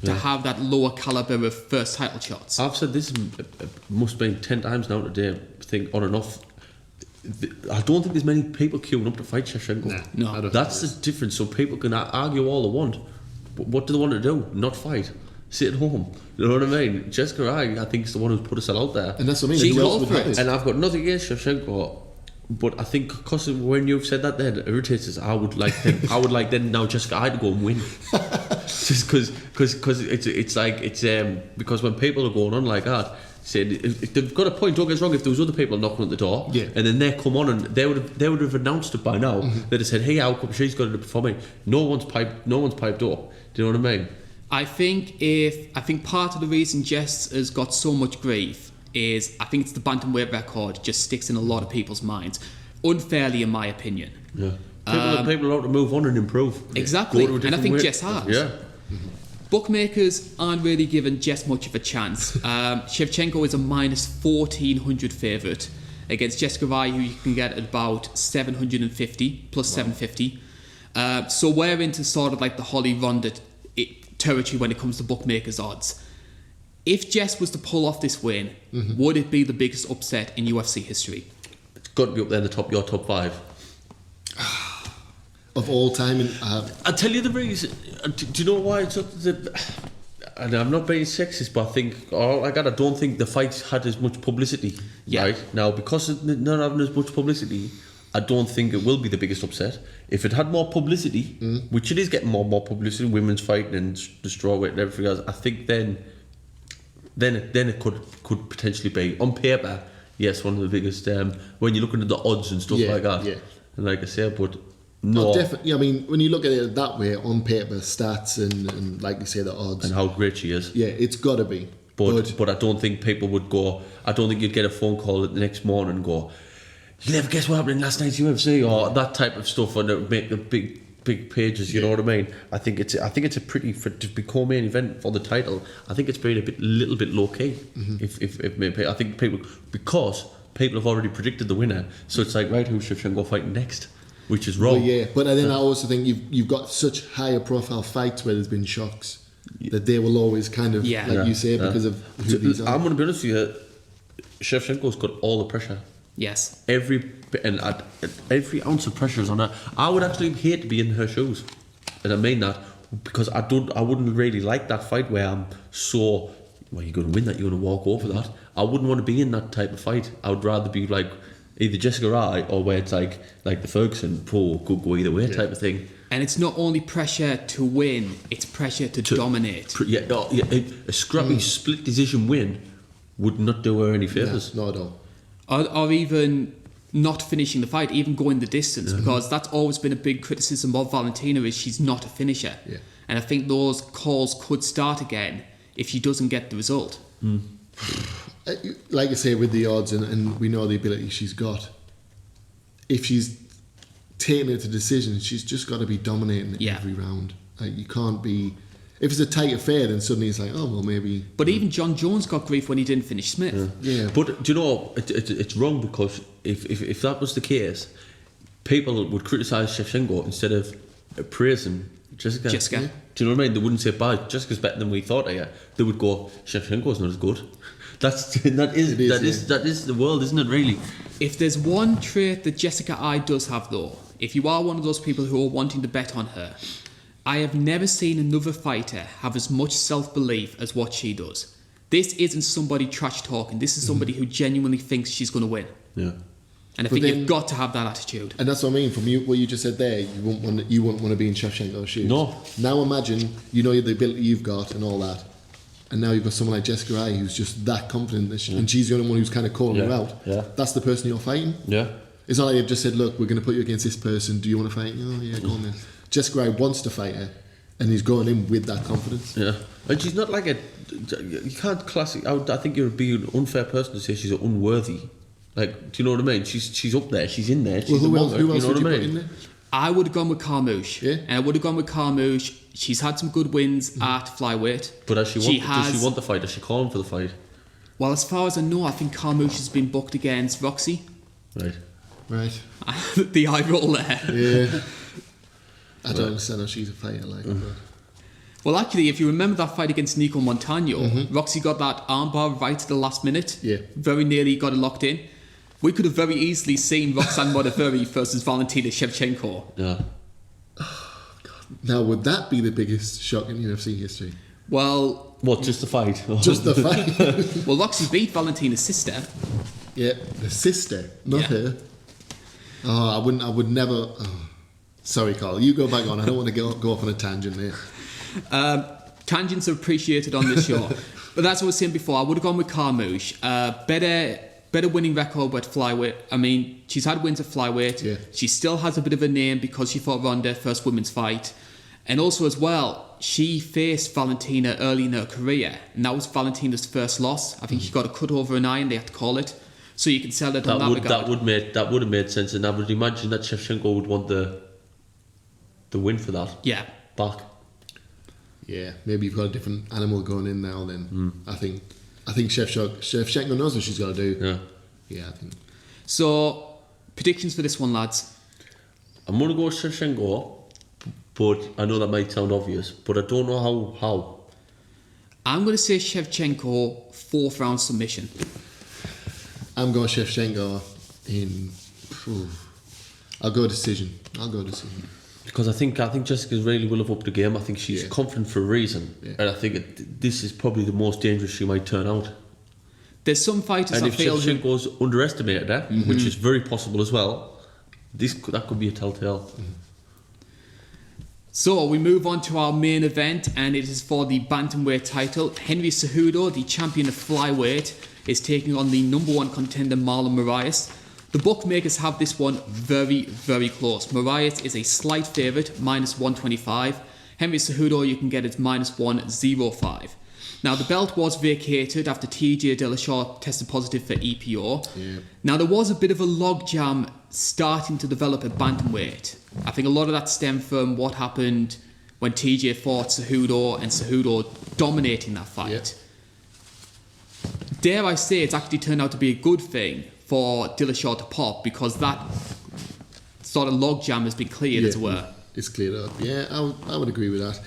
Speaker 1: to have that lower caliber of first title shots.
Speaker 2: I've said this must have been 10 times now today, I think, on and off. I don't think there's many people queuing up to fight Shevchenko.
Speaker 1: No.
Speaker 2: That's the difference. So people can argue all they want, but what do they want to do? Not fight. Sit at home. You know what I mean? Jessica Rai, I think, is the one who's put us out there.
Speaker 3: And that's what I mean. Who else would have it?
Speaker 2: And I've got nothing against Shevchenko, but I think because when you've said that, then it irritates us. I would like then now Jessica Rai to go and win, just because because when people are going on like that, saying if they've got a point. Don't get us wrong. If there was other people knocking at the door, and then they come on and they would have announced it by now. They'd have said, "Hey, how come she's got to perform it?" No one's piped up. Do you know what I mean?
Speaker 1: I think part of the reason Jess has got so much grief is I think it's the bantamweight record just sticks in a lot of people's minds. Unfairly, in my opinion.
Speaker 2: Yeah. People are allowed to move on and improve.
Speaker 1: Exactly. And I think
Speaker 2: way.
Speaker 1: Jess has.
Speaker 2: Yeah.
Speaker 1: Bookmakers aren't really giving Jess much of a chance. Shevchenko is a minus 1,400 favourite against Jessica Rai, who you can get at about 750 plus 750. So we're into sort of like the Holly Ronda territory when it comes to bookmakers' odds. If Jess was to pull off this win, would it be the biggest upset in UFC history?
Speaker 2: It's got to be up there in your top 5.
Speaker 3: Of all time,
Speaker 2: I'll tell you the reason. Do you know why it's up the? And I'm not being sexist, but I think I don't think the fight had as much publicity.
Speaker 1: Yeah.
Speaker 2: Right now, because of not having as much publicity, I don't think it will be the biggest upset. If it had more publicity, which it is getting more publicity, women's fighting and the strawweight and everything else, I think then it could potentially be on paper. Yes, one of the biggest. When you're looking at the odds and stuff like that, and like I said, but. No,
Speaker 3: definitely. I mean, when you look at it that way, on paper, stats and like you say, the odds
Speaker 2: and how great she is.
Speaker 3: Yeah, it's got to be.
Speaker 2: But I don't think people would go. I don't think you'd get a phone call the next morning and go, "You never guess what happened in last night's UFC," or that type of stuff, and it would make the big pages. You know what I mean? I think it's a pretty to become main event for the title. I think it's been a little bit low key. If I think because people have already predicted the winner, so it's like, right, who's Shevchenko fighting next? Which is wrong.
Speaker 3: Well, yeah, but then I also think you've got such higher profile fights where there's been shocks that they will always kind of, you say, because of who these are.
Speaker 2: I'm going to be honest with you, Shevchenko's got all the pressure.
Speaker 1: Yes.
Speaker 2: Every ounce of pressure is on her. I would actually hate to be in her shoes, and I mean that because I wouldn't really like that fight where I'm so. Well, you're going to win that. You're going to walk over that. I wouldn't want to be in that type of fight. I would rather be like. Either Jessica Rai or where it's like the Ferguson could go either way type of thing.
Speaker 1: And it's not only pressure to win; it's pressure to dominate.
Speaker 2: A scrappy split decision win would not do her any favours.
Speaker 3: No, not at all.
Speaker 1: Or even not finishing the fight, even going the distance, because that's always been a big criticism of Valentina is she's not a finisher.
Speaker 3: Yeah.
Speaker 1: And I think those calls could start again if she doesn't get the result.
Speaker 3: Like I say, with the odds, and we know the ability she's got, if she's taking it to decisions, she's just got to be dominating every round. Like, you can't be. If it's a tight affair, then suddenly it's like, oh well, maybe.
Speaker 1: But even John Jones got grief when he didn't finish Smith.
Speaker 3: Yeah.
Speaker 2: But do you know it's wrong because if that was the case, people would criticise Shevchenko instead of praising Jessica.
Speaker 1: Jessica.
Speaker 2: Do you know what I mean? They wouldn't say, "Bye, Jessica's better than we thought." They would go, "Shevchenko's not as good." That is the world, isn't it? Really.
Speaker 1: If there's one trait that Jessica I does have, though, if you are one of those people who are wanting to bet on her, I have never seen another fighter have as much self-belief as what she does. This isn't somebody trash talking. This is somebody who genuinely thinks she's going to win.
Speaker 2: Yeah.
Speaker 1: And I think you've got to have that attitude.
Speaker 3: And that's what I mean. From what you just said there, you wouldn't want to be in Shevchenko's shoes.
Speaker 2: No.
Speaker 3: Now imagine the ability you've got and all that. And now you've got someone like Jessica Rai who's just that confident, and she's the only one who's kind of calling her out.
Speaker 2: Yeah.
Speaker 3: That's the person you're fighting.
Speaker 2: Yeah.
Speaker 3: It's not like they've just said, look, we're going to put you against this person. Do you want to fight? Oh, yeah, go on then. Jessica Rai wants to fight her, and he's going in with that confidence.
Speaker 2: Yeah. And she's not like you can't classic. I think you'd be an unfair person to say she's unworthy. Like, do you know what I mean? She's up there. She's in there. She's
Speaker 3: who else
Speaker 2: you know
Speaker 3: would
Speaker 2: what
Speaker 3: you
Speaker 2: I
Speaker 3: put
Speaker 2: mean?
Speaker 3: in there?
Speaker 1: I would have gone with Carmouche.
Speaker 3: Yeah.
Speaker 1: And I would have gone with Carmouche. She's had some good wins at Flyweight.
Speaker 2: But does she want the fight? Is she calling for the fight?
Speaker 1: Well, as far as I know, I think Carmouche has been booked against Roxy.
Speaker 3: Right.
Speaker 1: The eye roll there.
Speaker 3: Yeah. I don't understand how she's a fighter like that.
Speaker 1: Well, actually, if you remember that fight against Nico Montano, Roxy got that armbar right at the last minute.
Speaker 3: Yeah.
Speaker 1: Very nearly got it locked in. We could have very easily seen Roxanne Modafferi versus Valentina Shevchenko.
Speaker 2: Yeah.
Speaker 3: Now, would that be the biggest shock in UFC history?
Speaker 1: Well...
Speaker 2: What, just the fight?
Speaker 3: Just the fight?
Speaker 1: Well, Roxy beat Valentina's sister.
Speaker 3: Yeah, the sister, not her. Oh, I would never... Oh. Sorry, Karl, you go back on. I don't want to go off on a tangent there.
Speaker 1: Tangents are appreciated on this show. But that's what I was saying before. I would have gone with Carmouche. Better winning record at Flyweight. I mean, she's had wins at Flyweight.
Speaker 3: Yeah.
Speaker 1: She still has a bit of a name because she fought Ronda, first women's fight. And also as well, she faced Valentina early in her career, and that was Valentina's first loss. I think she got a cut over an eye, and they had to call it. So you can sell it on that regard.
Speaker 2: That would have made sense, and I would imagine that Shevchenko would want the win for that.
Speaker 1: Yeah.
Speaker 2: Back.
Speaker 3: Yeah, maybe you've got a different animal going in now. Then I think Shevchenko knows what she's got to do. Yeah, I think.
Speaker 1: So predictions for this one, lads.
Speaker 2: I'm gonna go Shevchenko, but I know that might sound obvious, but I don't know how.
Speaker 1: I'm going to say Shevchenko 4th round submission.
Speaker 3: I'm going Shevchenko in. I'll go decision.
Speaker 2: Because I think Jessica's really will have upped the game. I think she's confident for a reason, and I think this is probably the most dangerous she might turn out.
Speaker 1: There's some fighters
Speaker 2: and
Speaker 1: that
Speaker 2: if
Speaker 1: feel
Speaker 2: Shevchenko's underestimated her, which is very possible as well, that could be a telltale.
Speaker 1: So we move on to our main event, and it is for the Bantamweight title. Henry Cejudo, the champion of Flyweight, is taking on the #1 contender Marlon Moraes. The bookmakers have this one very, very close. Moraes is a slight favourite, -125. Henry Cejudo you can get at -105. Now the belt was vacated after TJ Dillashaw tested positive for EPO.
Speaker 3: Yeah.
Speaker 1: Now there was a bit of a logjam starting to develop at Bantamweight. I think a lot of that stemmed from what happened when TJ fought Cejudo and Cejudo dominating that fight.
Speaker 3: Yeah.
Speaker 1: Dare I say it's actually turned out to be a good thing for Dillashaw to pop, because that sort of logjam has been cleared, as it were.
Speaker 3: It's cleared up. Yeah, I would agree with that.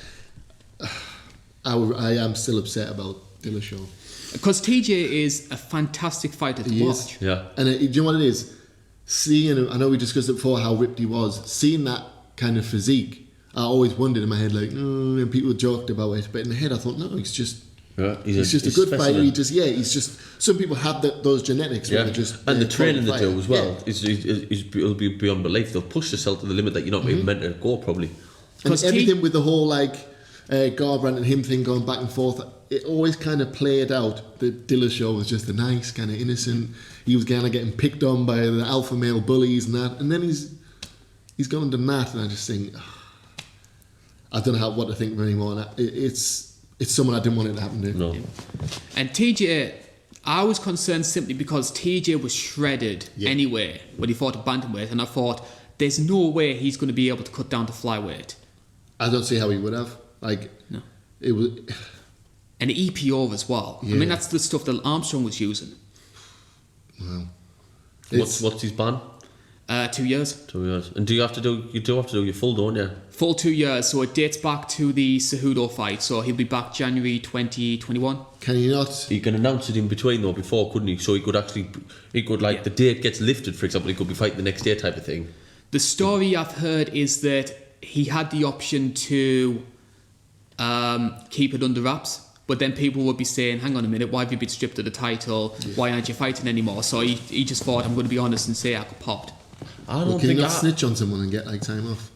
Speaker 3: I am still upset about Dillashaw.
Speaker 1: Because TJ is a fantastic fighter to watch.
Speaker 2: Yeah.
Speaker 3: And do you know what it is? Seeing, I know we discussed it before how ripped he was. Seeing that kind of physique, I always wondered in my head, like, and people joked about it. But in the head, I thought, no, he's just.
Speaker 2: Yeah,
Speaker 3: he's just a good fighter. He's just. Some people have those genetics.
Speaker 2: Yeah,
Speaker 3: where just,
Speaker 2: and the training they do as well it'll be beyond belief. They'll push themselves to the limit that you're not even meant to go, probably.
Speaker 3: And everything with the whole Garbrandt and him thing going back and forth, it always kind of played out that Dillashaw was just a nice, kind of innocent. He was kind of getting picked on by the alpha male bullies and that, and then he's gone to that, and I just think, I don't know what to think of him anymore. And it's someone I didn't want it to happen to.
Speaker 2: No.
Speaker 1: And TJ, I was concerned simply because TJ was shredded anyway when he fought at Bantamweight, and I thought there's no way he's going to be able to cut down to Flyweight.
Speaker 3: I don't see how he would have.
Speaker 1: No.
Speaker 3: It was.
Speaker 1: And EPO as well.
Speaker 3: Yeah.
Speaker 1: I mean, that's the stuff that Armstrong was using.
Speaker 3: Wow.
Speaker 2: What's his ban?
Speaker 1: 2 years.
Speaker 3: 2 years.
Speaker 2: And you do have to do your full, don't you?
Speaker 1: Full 2 years, so it dates back to the Cejudo fight, so he'll be back January 2021.
Speaker 3: Can he not?
Speaker 2: He can announce it in between though, before, couldn't he? So he could the date gets lifted, for example, he could be fighting the next day type of thing.
Speaker 1: The story I've heard is that he had the option to keep it under wraps, but then people would be saying, hang on a minute, why have you been stripped of the title? Yeah. Why aren't you fighting anymore? So he just thought, I'm going to be honest and say I got popped.
Speaker 3: Can you not snitch on someone and get time off?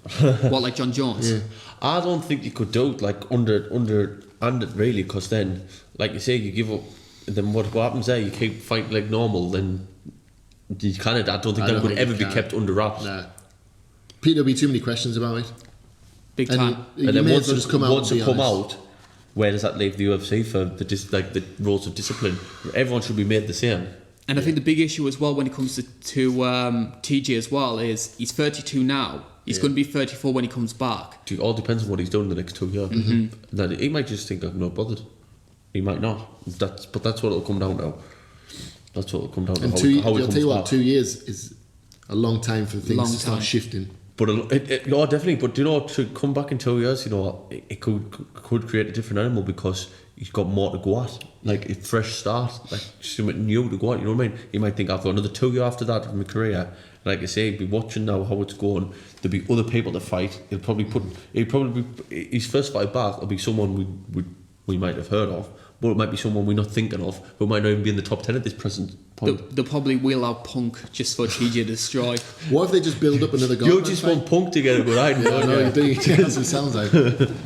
Speaker 1: What, like John Jones?
Speaker 3: Yeah.
Speaker 2: I don't think you could do it under really, because then, like you say, you give up, and then what happens there? You keep fighting like normal, then you kind of. I don't think that could ever be kept under wraps.
Speaker 3: Nah. Pete, there'll be too many questions about it.
Speaker 1: Big time.
Speaker 2: And then once it come out, where does that leave the UFC for the rules of discipline? Everyone should be made the same.
Speaker 1: And I think the big issue as well when it comes to TJ as well is he's 32 now. He's going to be 34 when he comes back.
Speaker 2: It all depends on what he's done in the next 2 years. Mm-hmm. Then he might just think I'm not bothered. He might not. That's what it'll come down to. That's what it'll come down to.
Speaker 3: And I'll tell you what, 2 years is a long time for things to start shifting.
Speaker 2: But definitely. But to come back in 2 years, it could create a different animal, because he's got more to go at, like a fresh start, like something new to go at. You know what I mean? He might think, after another 2 years after that of my career, like I say, he'd be watching now how it's going. There'll be other people to fight. His first fight back will be someone we might have heard of, but it might be someone we're not thinking of, who might not even be in the top 10 at this present point.
Speaker 1: They'll probably wheel out Punk just for TJ to destroy.
Speaker 3: What if they just build up another Garbrandt?
Speaker 2: You just want Punk to get a good idea.
Speaker 3: No, you do. That's what it sounds like.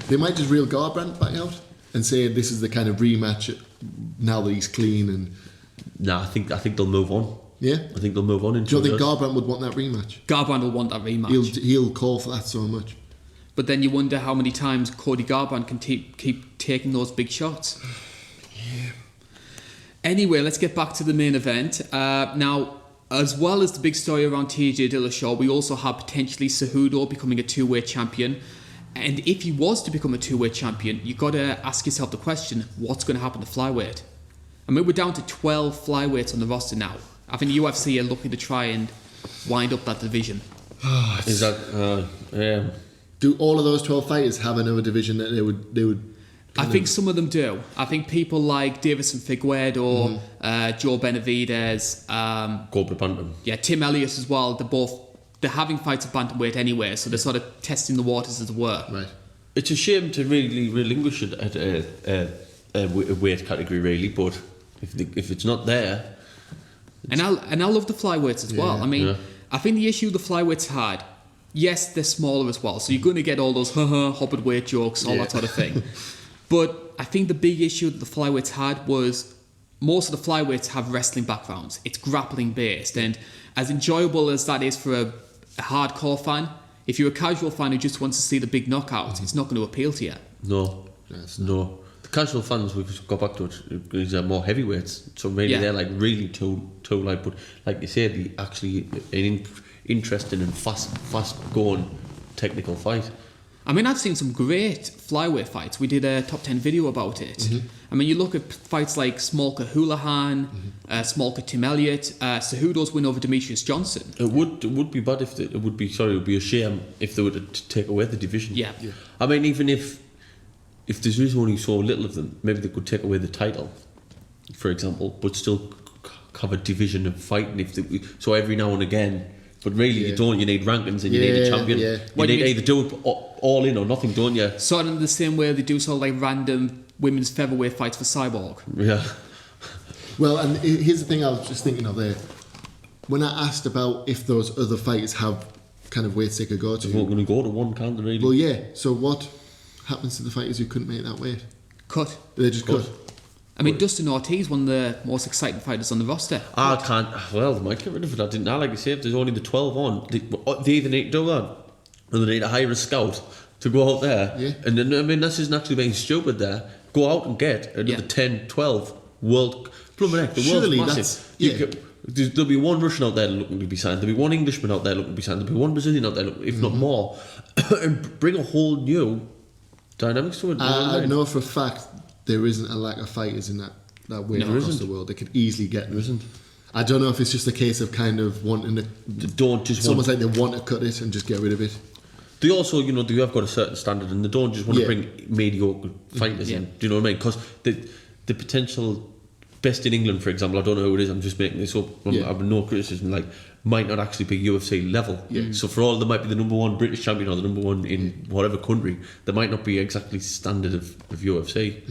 Speaker 3: They might just reel Garbrandt back out and say this is the kind of rematch now that he's clean. And
Speaker 2: I think they'll move on.
Speaker 3: Yeah,
Speaker 2: I think they'll move on.
Speaker 3: Do you think Garbrandt would want that rematch?
Speaker 1: Garbrandt will want that rematch.
Speaker 3: He'll call for that so much.
Speaker 1: But then you wonder how many times Cody Garbrandt can keep taking those big shots.
Speaker 3: Yeah.
Speaker 1: Anyway, let's get back to the main event. Now, as well as the big story around TJ Dillashaw, we also have potentially Cejudo becoming a two-weight champion. And if he was to become a two-weight champion, you've got to ask yourself the question, what's going to happen to flyweight? I mean, we're down to 12 flyweights on the roster now. I think the UFC are looking to try and wind up that division.
Speaker 2: Is that...
Speaker 3: Do all of those 12 fighters have another division that they would
Speaker 1: I think some of them do. I think people like Davison Figueiredo, Joe Benavidez,
Speaker 2: Cobra Bantam.
Speaker 1: Yeah, Tim Elliott as well. They're having fights at bantamweight anyway, so they're sort of testing the waters, as it were.
Speaker 3: Right.
Speaker 2: It's a shame to really relinquish it at a weight category, really. But if it's not there,
Speaker 1: and I love the flyweights as well. I mean, I think the issue the flyweights had. Yes, they're smaller as well, so you're going to get all those hopped weight jokes, all that sort of thing. But I think the big issue that the flyweights had was most of the flyweights have wrestling backgrounds. It's grappling based, and as enjoyable as that is for a hardcore fan, if you're a casual fan who just wants to see the big knockouts, it's not going to appeal to you.
Speaker 2: No. The casual fans, we've got back to it, is more heavyweights, so maybe they're like really too light. But like you say, the actually an interesting and fast going technical fight.
Speaker 1: I mean, I've seen some great flyweight fights. We did a top 10 video about it. I mean, you look at fights like Smolka Houlihan, Smolka Tim Elliott, Cejudo's win over Demetrius Johnson.
Speaker 2: It would be bad if it would be a shame if they were to take away the division.
Speaker 1: Yeah.
Speaker 2: I mean, even if there's only so little of them, maybe they could take away the title, for example, but still have a division of fighting. So every now and again. But really, you don't. You need rankings and you need a champion.
Speaker 3: Yeah.
Speaker 2: You need either do it all in or nothing, don't you?
Speaker 1: Sort of in the same way they do sort of like random women's featherweight fights for Cyborg.
Speaker 2: Yeah.
Speaker 3: Well, and here's the thing I was just thinking of there. When I asked about if those other fighters have kind of weights they could go to.
Speaker 2: They're not going to go to one, can't they, really?
Speaker 3: Well, yeah. So what happens to the fighters who couldn't make that weight?
Speaker 1: Cut.
Speaker 3: They just cut.
Speaker 1: I mean, Dustin Ortiz, one of the most exciting fighters on the roster.
Speaker 2: I can't. Well, they might get rid of it. I didn't know. Like you say, if there's only the 12 on, they either need to do that or they need to hire a scout to go out there.
Speaker 3: Yeah.
Speaker 2: And then, I mean, this isn't actually being stupid there. Go out and get another 10, 12 world. The
Speaker 3: Surely
Speaker 2: world's
Speaker 3: that's...
Speaker 2: massive. There'll be one Russian out there looking to be signed. There'll be one Englishman out there looking to be signed. There'll be one Brazilian out there, if not more. And bring a whole new dynamics to it.
Speaker 3: I know for a fact there isn't a lack of fighters in that weight across the world. They could easily get them.
Speaker 2: There isn't.
Speaker 3: I don't know if it's just a case of kind of wanting to... It's almost like they want to cut it and just get rid of it.
Speaker 2: They also, they have got a certain standard and they don't just want to bring mediocre fighters in. Do you know what I mean? Because the potential best in England, for example, I don't know who it is, I'm just making this up, I have no criticism, might not actually be UFC level. So for all, they might be the number one British champion or the number one in whatever country, they might not be exactly standard of UFC.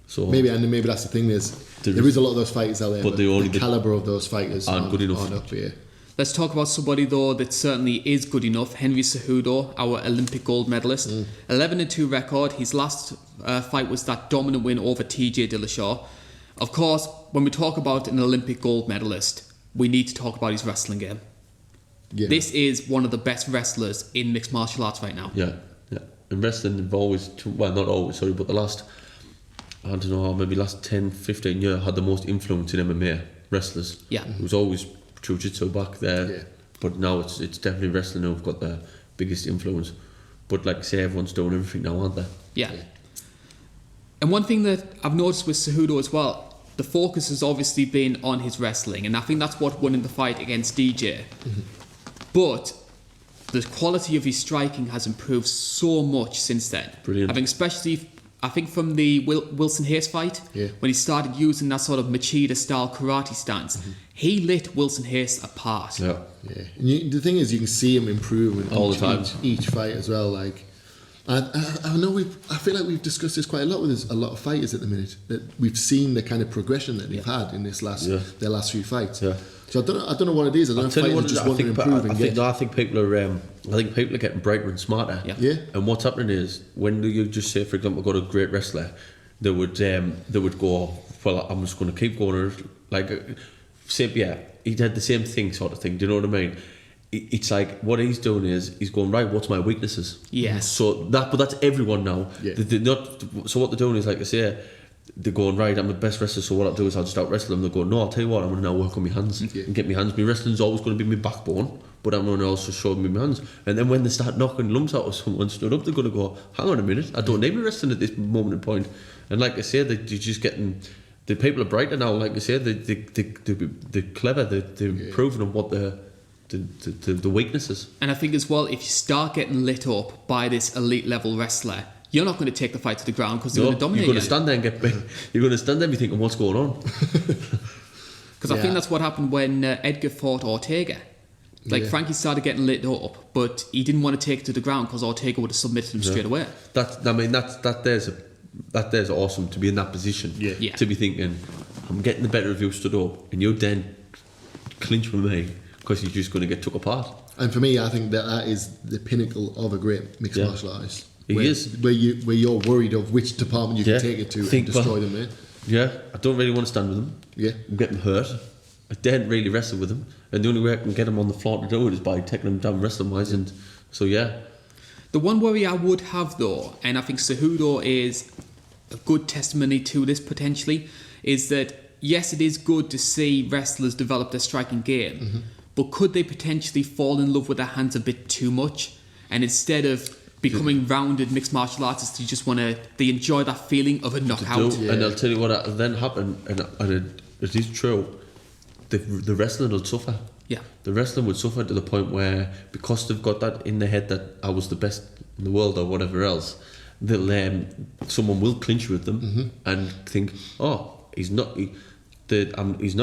Speaker 2: So
Speaker 3: maybe that's the thing, there is a lot of those fighters out there, but the calibre of those fighters aren't
Speaker 2: good enough.
Speaker 3: Aren't up here.
Speaker 1: Let's talk about somebody though that certainly is good enough. Henry Cejudo, our Olympic gold medalist, 11-2 record. His last fight was that dominant win over TJ Dillashaw. Of course, when we talk about an Olympic gold medalist, we need to talk about his wrestling game. Yeah. This is one of the best wrestlers in mixed martial arts right now.
Speaker 2: Yeah. And wrestling have always, well, not always, sorry, but the last, I don't know, maybe last 10, 15 years had the most influence in MMA wrestlers.
Speaker 1: Yeah.
Speaker 2: It was always jiu-jitsu back there, but now it's definitely wrestling who've got the biggest influence. But like I say, everyone's doing everything now, aren't they?
Speaker 1: Yeah. And one thing that I've noticed with Cejudo as well, the focus has obviously been on his wrestling, and I think that's what won in the fight against DJ. But the quality of his striking has improved so much since then.
Speaker 2: Brilliant.
Speaker 1: I think from the Wilson Hayes fight, when he started using that sort of Machida style karate stance, he lit Wilson Hayes apart.
Speaker 3: Yeah. And the thing is, you can see him improving
Speaker 2: all the time,
Speaker 3: each fight as well. Like, I know I feel like we've discussed this quite a lot with a lot of fighters at the minute. That we've seen the kind of progression that they've had in their last few fights. Yeah. So I don't know what it is. I don't know if fighters just want to improve
Speaker 2: I think people are getting brighter and smarter.
Speaker 3: Yeah.
Speaker 2: And what's happening is when you just say, for example, got a great wrestler, they would go, well, I'm just going to keep going. Like, say, he had the same thing, sort of thing. Do you know what I mean? it's like what he's doing is he's going, right, what's my weaknesses?
Speaker 1: Yes.
Speaker 2: So but that's everyone now.
Speaker 3: Yeah.
Speaker 2: They're not. So what they're doing is, like I say, they're going, right, I'm the best wrestler, so what I'll do is I'll just out wrestle them. They're going, no, I'll tell you what, I'm going to now work on my hands and get my hands. My wrestling's always going to be my backbone, but I'm going to also show me my hands. And then when they start knocking lumps out of someone stood up, they're going to go, hang on a minute, I don't need my wrestling at this moment in point. And like I say, they're just getting, the people are brighter now. Like I say, they're clever, they're improving on what the weaknesses.
Speaker 1: And I think as well, if you start getting lit up by this elite level wrestler, you're not going to take the fight to the ground because they're going to dominate.
Speaker 2: You're going to stand there and get big. You're going to stand there and be thinking, what's going on?
Speaker 1: Because I think that's what happened when Edgar fought Ortega. Like Frankie started getting lit up, but he didn't want to take it to the ground because Ortega would have submitted him straight away.
Speaker 2: That there's awesome to be in that position.
Speaker 1: Yeah.
Speaker 2: To be thinking, I'm getting the better of you stood up, and you then clinch with me because you're just going to get took apart.
Speaker 3: And for me, I think that is the pinnacle of a great mixed martial artist.
Speaker 2: It is.
Speaker 3: Where you're worried of which department you can take it to and destroy them in.
Speaker 2: Yeah, I don't really want to stand with them.
Speaker 3: Yeah.
Speaker 2: I'm getting hurt. I daren't really wrestle with them. And the only way I can get them on the floor to do it is by taking them down wrestling wise. And so, yeah.
Speaker 1: The one worry I would have, though, and I think Cejudo is a good testimony to this potentially, is that yes, it is good to see wrestlers develop their striking game, but could they potentially fall in love with their hands a bit too much? And instead of becoming rounded mixed martial artists, they enjoy that feeling of a knockout.
Speaker 2: And I'll tell you what then happened, and it is true, the wrestling will suffer.
Speaker 1: Yeah.
Speaker 2: The wrestling would suffer to the point where, because they've got that in their head that I was the best in the world or whatever else, someone will clinch with them and think, oh, he's not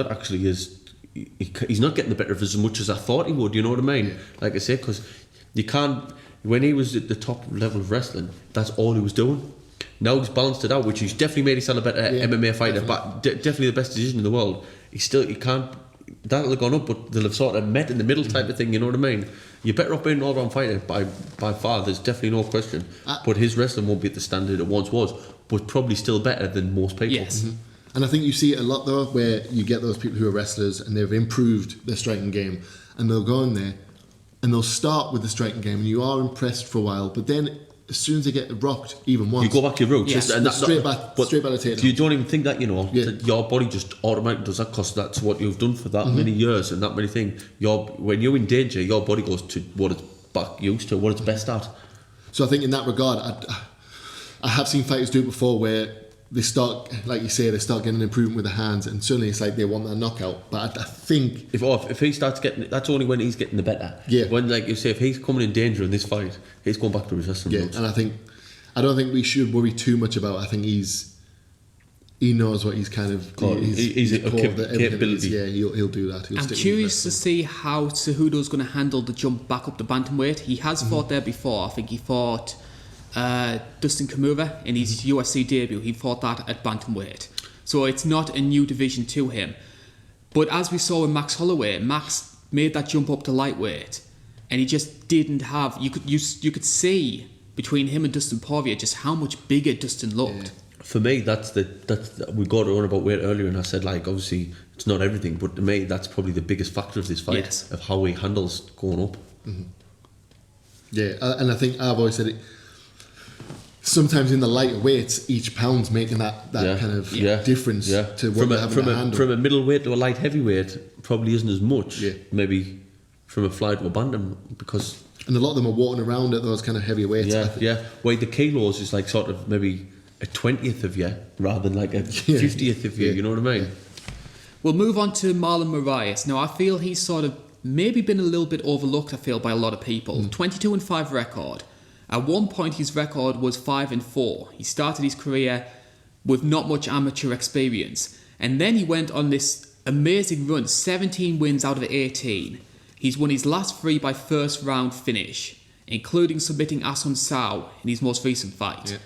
Speaker 2: actually he's not getting the better of us as much as I thought he would. You know what I mean? Yeah. Like I say, because you can't. When he was at the top level of wrestling, that's all he was doing. Now he's balanced it out, which he's definitely made himself a better MMA fighter, but definitely the best decision in the world. He can't. That'll have gone up, but they'll have sort of met in the middle type of thing. You know what I mean? You're better off being an all-round fighter by far. There's definitely no question. But his wrestling won't be at the standard it once was, but probably still better than most people.
Speaker 1: Yes.
Speaker 3: And I think you see it a lot though, where you get those people who are wrestlers and they've improved their striking game, and they'll go in there and they'll start with the striking game, and you are impressed for a while, but then as soon as they get rocked even once,
Speaker 2: you go back to your roots.
Speaker 3: Yes, and straight back the takedown.
Speaker 2: You don't even think that, that your body just automatically does that because that's what you've done for that many years and that many things. When you're in danger, your body goes to what it's back used to, what it's best at.
Speaker 3: So I think in that regard, I have seen fighters do it before where they start, like you say, they start getting an improvement with the hands, and suddenly it's like they want that knockout. But I think
Speaker 2: if he starts getting, that's only when he's getting the better.
Speaker 3: Yeah.
Speaker 2: When, like you say, if he's coming in danger in this fight, he's going back to his wrestling roots.
Speaker 3: And I don't think we should worry too much about. I think he knows what he's kind of.
Speaker 2: He's a capability.
Speaker 3: Yeah, he'll do that.
Speaker 1: I'm curious to see how Cejudo's going to handle the jump back up to bantamweight. He has fought there before. I think he fought Dustin Kimura in his UFC debut. He fought that at bantamweight, so it's not a new division to him. But as we saw with Max Holloway, Max made that jump up to lightweight, and he just didn't have. You could see between him and Dustin Poirier just how much bigger Dustin looked.
Speaker 2: For me, that's we got on about weight earlier, and I said, like, obviously it's not everything, but to me that's probably the biggest factor of this fight, of how he handles going up.
Speaker 3: Yeah, and I think I've always said it. Sometimes in the lighter weights, each pound's making that kind of difference to what they're having to handle.
Speaker 2: From a middleweight to a light heavyweight, probably isn't as much. Yeah. Maybe from a fly to a bantam, because.
Speaker 3: And a lot of them are walking around at those kind of heavy weights.
Speaker 2: Well, the kilos is like sort of maybe a 20th of you rather than like a 50th of you. You know what I mean?
Speaker 1: We'll move on to Marlon Moraes. Now, I feel he's sort of maybe been a little bit overlooked. I feel by a lot of people. 22-5 record. At one point, his record was 5-4. He started his career with not much amateur experience, and then he went on this amazing run, 17 wins out of 18. He's won his last 3 by first round finish, including submitting Asun Sao in his most recent fight. Yeah.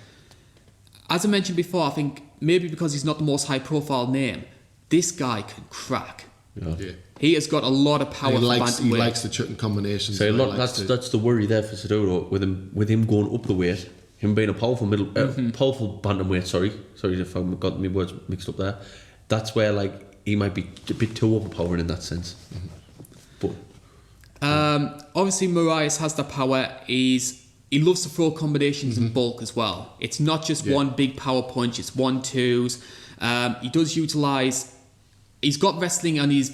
Speaker 1: As I mentioned before, I think maybe because he's not the most high-profile name, this guy can crack. Yeah. He has got a lot of power. He
Speaker 3: likes the chucking combinations.
Speaker 2: So that's the worry there for Cejudo with him going up the weight, him being a powerful powerful bantamweight. Sorry if I got my words mixed up there. That's where like he might be a bit too overpowering in that sense. But
Speaker 1: Obviously, Moraes has the power. He loves to throw combinations in bulk as well. It's not just one big power punch. It's 1-2s. He does utilise. He's got wrestling on his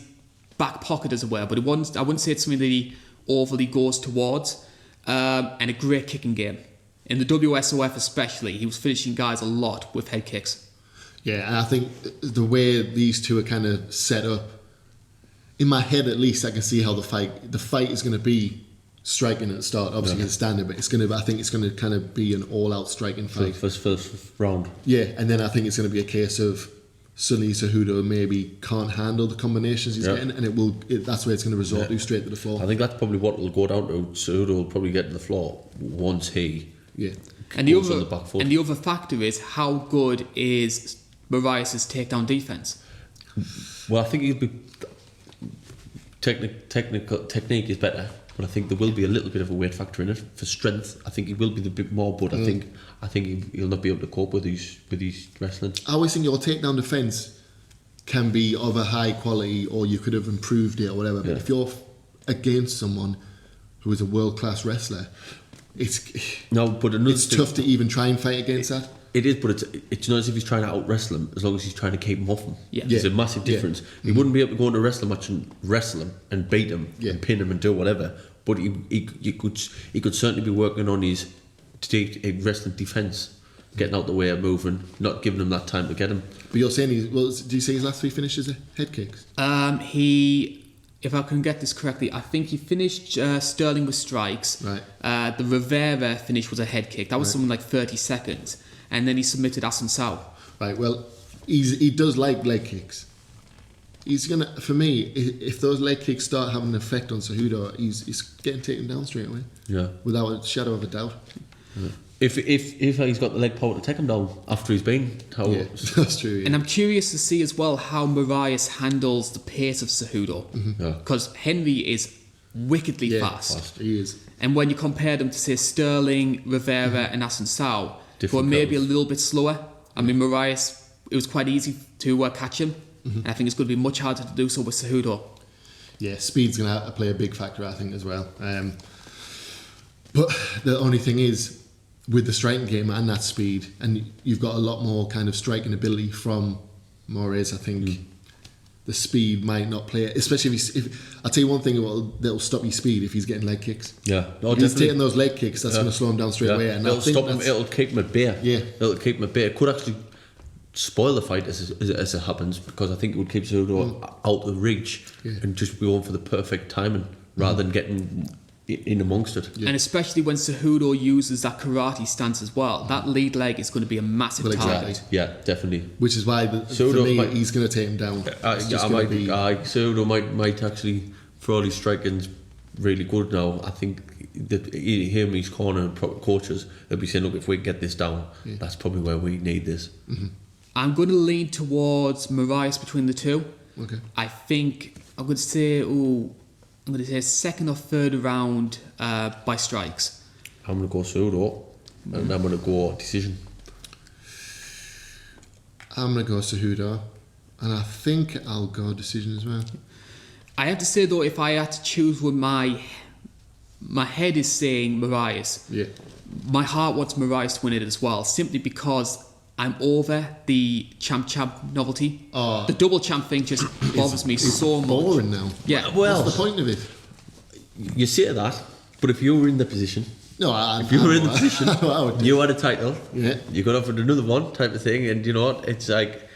Speaker 1: back pocket, as it were, but I wouldn't say it's something that he overly goes towards. And a great kicking game. In the WSOF especially, he was finishing guys a lot with head kicks.
Speaker 3: Yeah, and I think the way these two are kind of set up, in my head at least, I can see how the fight is going to be striking at the start. Obviously, it's standard, but I think it's going to kind of be an all-out striking fight.
Speaker 2: First round.
Speaker 3: Yeah, and then I think it's going to be a case of suddenly Cejudo maybe can't handle the combinations he's getting, and that's where it's going to resort to straight to the floor.
Speaker 2: I think that's probably what will go down to. Cejudo will probably get to the floor once he
Speaker 1: goes on the back foot. And the other factor is how good is Moraes' takedown defense?
Speaker 2: Well, I think he'll be technique is better, but I think there will be a little bit of a weight factor in it for strength. I think he will be a bit more, but I think he'll not be able to cope with his wrestling.
Speaker 3: I always think your takedown defense can be of a high quality, or you could have improved it or whatever. But if you're against someone who is a world class wrestler, it's tough to even try and fight against that.
Speaker 2: It is, but it's not as if he's trying to out wrestle him, as long as he's trying to keep him off him.
Speaker 1: Yeah.
Speaker 2: There's a massive difference. He wouldn't be able to go into a wrestling match and wrestle him and beat him and pin him and do whatever. But he could certainly be working on his wrestling defence, getting out the way of moving, not giving him that time to get him.
Speaker 3: But you're saying do you say his last 3 finishes are head kicks?
Speaker 1: If I can get this correctly, I think he finished Sterling with strikes.
Speaker 3: Right.
Speaker 1: The Rivera finish was a head kick. That was something like 30 seconds. And then he submitted Assunção.
Speaker 3: Right, well, he does like leg kicks. He's going to, for me, if those leg kicks start having an effect on Cejudo, he's getting taken down straight away. Yeah. Without a shadow of a doubt.
Speaker 2: Yeah. If he's got the leg power to take him down after he's been...
Speaker 3: that's true. Yeah.
Speaker 1: And I'm curious to see as well how Moraes handles the pace of Cejudo. Because Henry is wickedly fast.
Speaker 3: He is.
Speaker 1: And when you compare them to, say, Sterling, Rivera and Assunção, who are maybe a little bit slower. I mean, Moraes, it was quite easy to catch him. And I think it's going to be much harder to do so with Cejudo.
Speaker 3: Yeah, speed's going to play a big factor, I think, as well. But the only thing is, with the striking game and that speed, and you've got a lot more kind of striking ability from Moraes, I think the speed might not play, especially if I'll tell you one thing that'll stop his speed if he's getting leg kicks.
Speaker 2: Yeah,
Speaker 3: if he's taking those leg kicks, that's going to slow him down straight away. And
Speaker 2: it'll stop him. It'll keep him at bay.
Speaker 3: Yeah,
Speaker 2: it'll keep him at bay. It could actually spoil the fight as it happens, because I think it would keep Cejudo out of reach and just be on for the perfect timing rather than getting in amongst it.
Speaker 1: And especially when Cejudo uses that karate stance as well, that lead leg is going to be a massive target.
Speaker 3: Exactly.
Speaker 2: Yeah, definitely.
Speaker 3: Which is why for me, he's going to take him down.
Speaker 2: Cejudo might actually, for all his striking's really good now. I think that him and his corner and coaches, they'll be saying, look, if we get this down, that's probably where we need this.
Speaker 1: I'm going to lean towards Moraes between the two.
Speaker 3: Okay.
Speaker 1: I think I'm going to say second or third round by strikes.
Speaker 2: I'm going to go Cejudo, and I'm going to go decision.
Speaker 3: I'm going to go Cejudo, and I think I'll go decision as well.
Speaker 1: I have to say though, if I had to choose with my head is saying Moraes.
Speaker 3: Yeah.
Speaker 1: My heart wants Moraes to win it as well, simply because I'm over the champ novelty. The double champ thing just bothers me so much. It's
Speaker 3: boring now.
Speaker 1: Yeah.
Speaker 3: Well, what's the point of it?
Speaker 2: You say that, but if you were in the position, you had a title, you got offered another one type of thing, and you know what? It's like,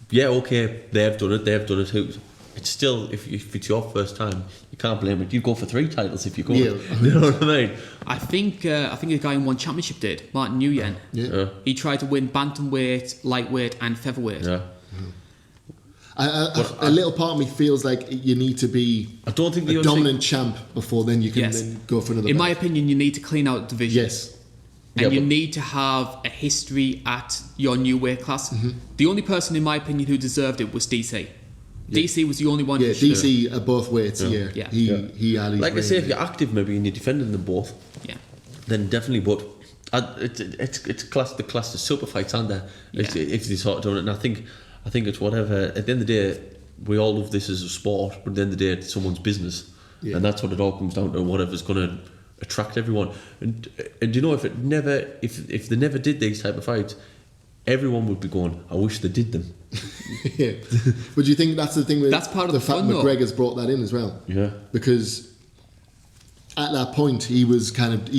Speaker 2: yeah, okay, they've done it. It's still, if it's your first time, you can't blame it. You go for 3 titles if you go. Yeah, you know what I mean?
Speaker 1: I think a guy in one championship did, Martin Nguyen.
Speaker 3: Yeah.
Speaker 1: He tried to win bantamweight, lightweight, and featherweight.
Speaker 2: Yeah.
Speaker 3: A little part of me feels like you need to be a dominant champ before then you can then go for another.
Speaker 1: In my opinion, you need to clean out the division.
Speaker 3: Yes.
Speaker 1: And you need to have a history at your new weight class. The only person, in my opinion, who deserved it was DC. DC was the only one.
Speaker 3: Yeah, DC at both weights. Yeah. He had his
Speaker 2: like I say, if you're active maybe and you're defending them both, then definitely. But it's class. The class of super fights, aren't there? If they sort of done it, and I think it's whatever. At the end of the day, we all love this as a sport, but at the end of the day, it's someone's business,
Speaker 3: Yeah.
Speaker 2: And that's what it all comes down to, whatever's going to attract everyone. And you know, if they never did these type of fights, everyone would be going, I wish they did them.
Speaker 3: Yeah. But do you think that's the thing with
Speaker 1: that's part of
Speaker 3: the
Speaker 1: the
Speaker 3: fact
Speaker 1: fun, though.
Speaker 3: McGregor's brought that in as well?
Speaker 2: Yeah.
Speaker 3: Because at that point he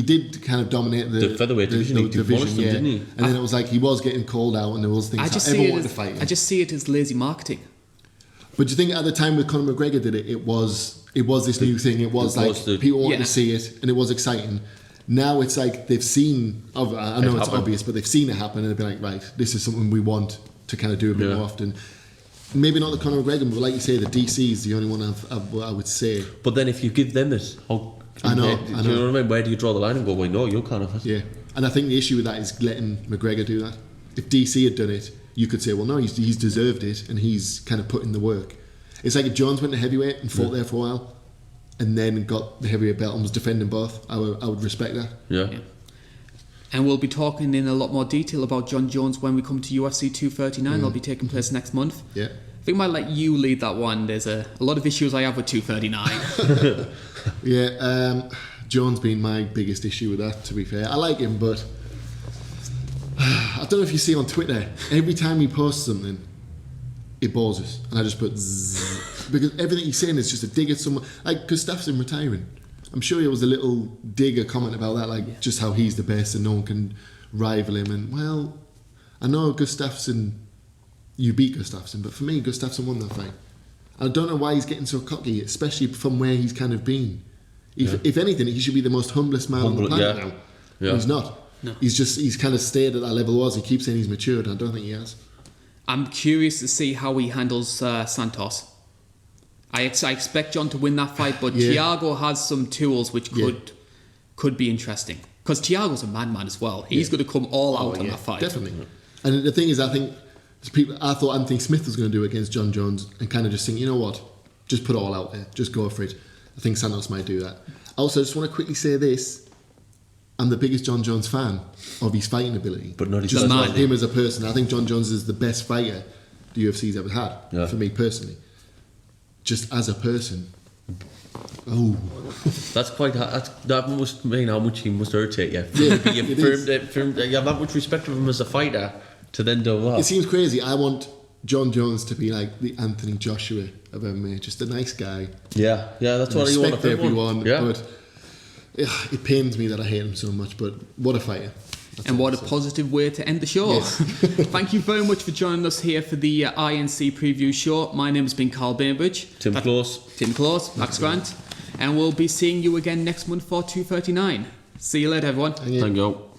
Speaker 3: did dominate the
Speaker 2: featherweight division. He demolished them, didn't he?
Speaker 3: And then it was like he was getting called out, and there was things everyone wanted to fight him.
Speaker 1: I just see it as lazy marketing.
Speaker 3: But do you think at the time when Conor McGregor did it, it was this new thing? It was people wanted to see it, and it was exciting. Now it's like they've seen. I know it's obvious, but they've seen it happen, and they've been like, right, this is something we want to kind of do a bit more often. Maybe not the Conor McGregor, but like you say, the DC is the only one I would say.
Speaker 2: But then if you give them it,
Speaker 3: I know.
Speaker 2: You know what I mean? Where do you draw the line and go, well, no, you can't have it?
Speaker 3: Yeah, and I think the issue with that is letting McGregor do that. If DC had done it, you could say, well, no, he's deserved it, and he's kind of put in the work. It's like if Jones went to heavyweight and fought there for a while, and then got the heavyweight belt and was defending both, I would respect that.
Speaker 2: Yeah.
Speaker 1: And we'll be talking in a lot more detail about John Jones when we come to UFC 239. That'll be taking place next month.
Speaker 3: Yeah.
Speaker 1: I think I might let you lead that one. There's a lot of issues I have with 239.
Speaker 3: Yeah, Jones being my biggest issue with that, to be fair. I like him, but I don't know if you see on Twitter, every time he posts something, it bores us. And I just put zzz, because everything he's saying is just a dig at someone. Like Gustafsson retiring. I'm sure there was a little digger comment about that, like just how he's the best and no one can rival him. And well, I know Gustafsson, you beat Gustafsson, but for me, Gustafsson won that fight. I don't know why he's getting so cocky, especially from where he's kind of been. If anything, he should be the most humblest man on the planet now. Yeah. He's not. No. He's kind of stayed at that level. He keeps saying he's matured, and I don't think he has. I'm
Speaker 1: curious to see how he handles Santos. I expect John to win that fight, but Thiago has some tools which could be interesting. Because Thiago's a madman as well. He's going to come all out on that fight.
Speaker 3: Definitely. And the thing is, I thought Anthony Smith was going to do it against John Jones and kind of just think, you know what, just put it all out there, just go for it. I think Santos might do that. Also, I just want to quickly say this. I'm the biggest John Jones fan of his fighting ability.
Speaker 2: But not his
Speaker 3: just not him as a person. I think John Jones is the best fighter the UFC's ever had, for me personally. Just as a person. Oh.
Speaker 2: That's quite hard. That must mean how much he must irritate you.
Speaker 3: Yeah,
Speaker 2: you have that much respect of him as a fighter to then do that.
Speaker 3: It seems crazy. I want John Jones to be like the Anthony Joshua of MMA. Just a nice guy.
Speaker 2: Yeah, that's what you want.
Speaker 3: Respect everyone. But it pains me that I hate him so much, but what a fighter.
Speaker 1: And what a positive way to end the show. Yes. Thank you very much for joining us here for the INC preview show. My name has been Karl Bainbridge.
Speaker 2: Tim Close,
Speaker 1: Max Grant. And we'll be seeing you again next month for 239. See you later, everyone.
Speaker 2: Thank you.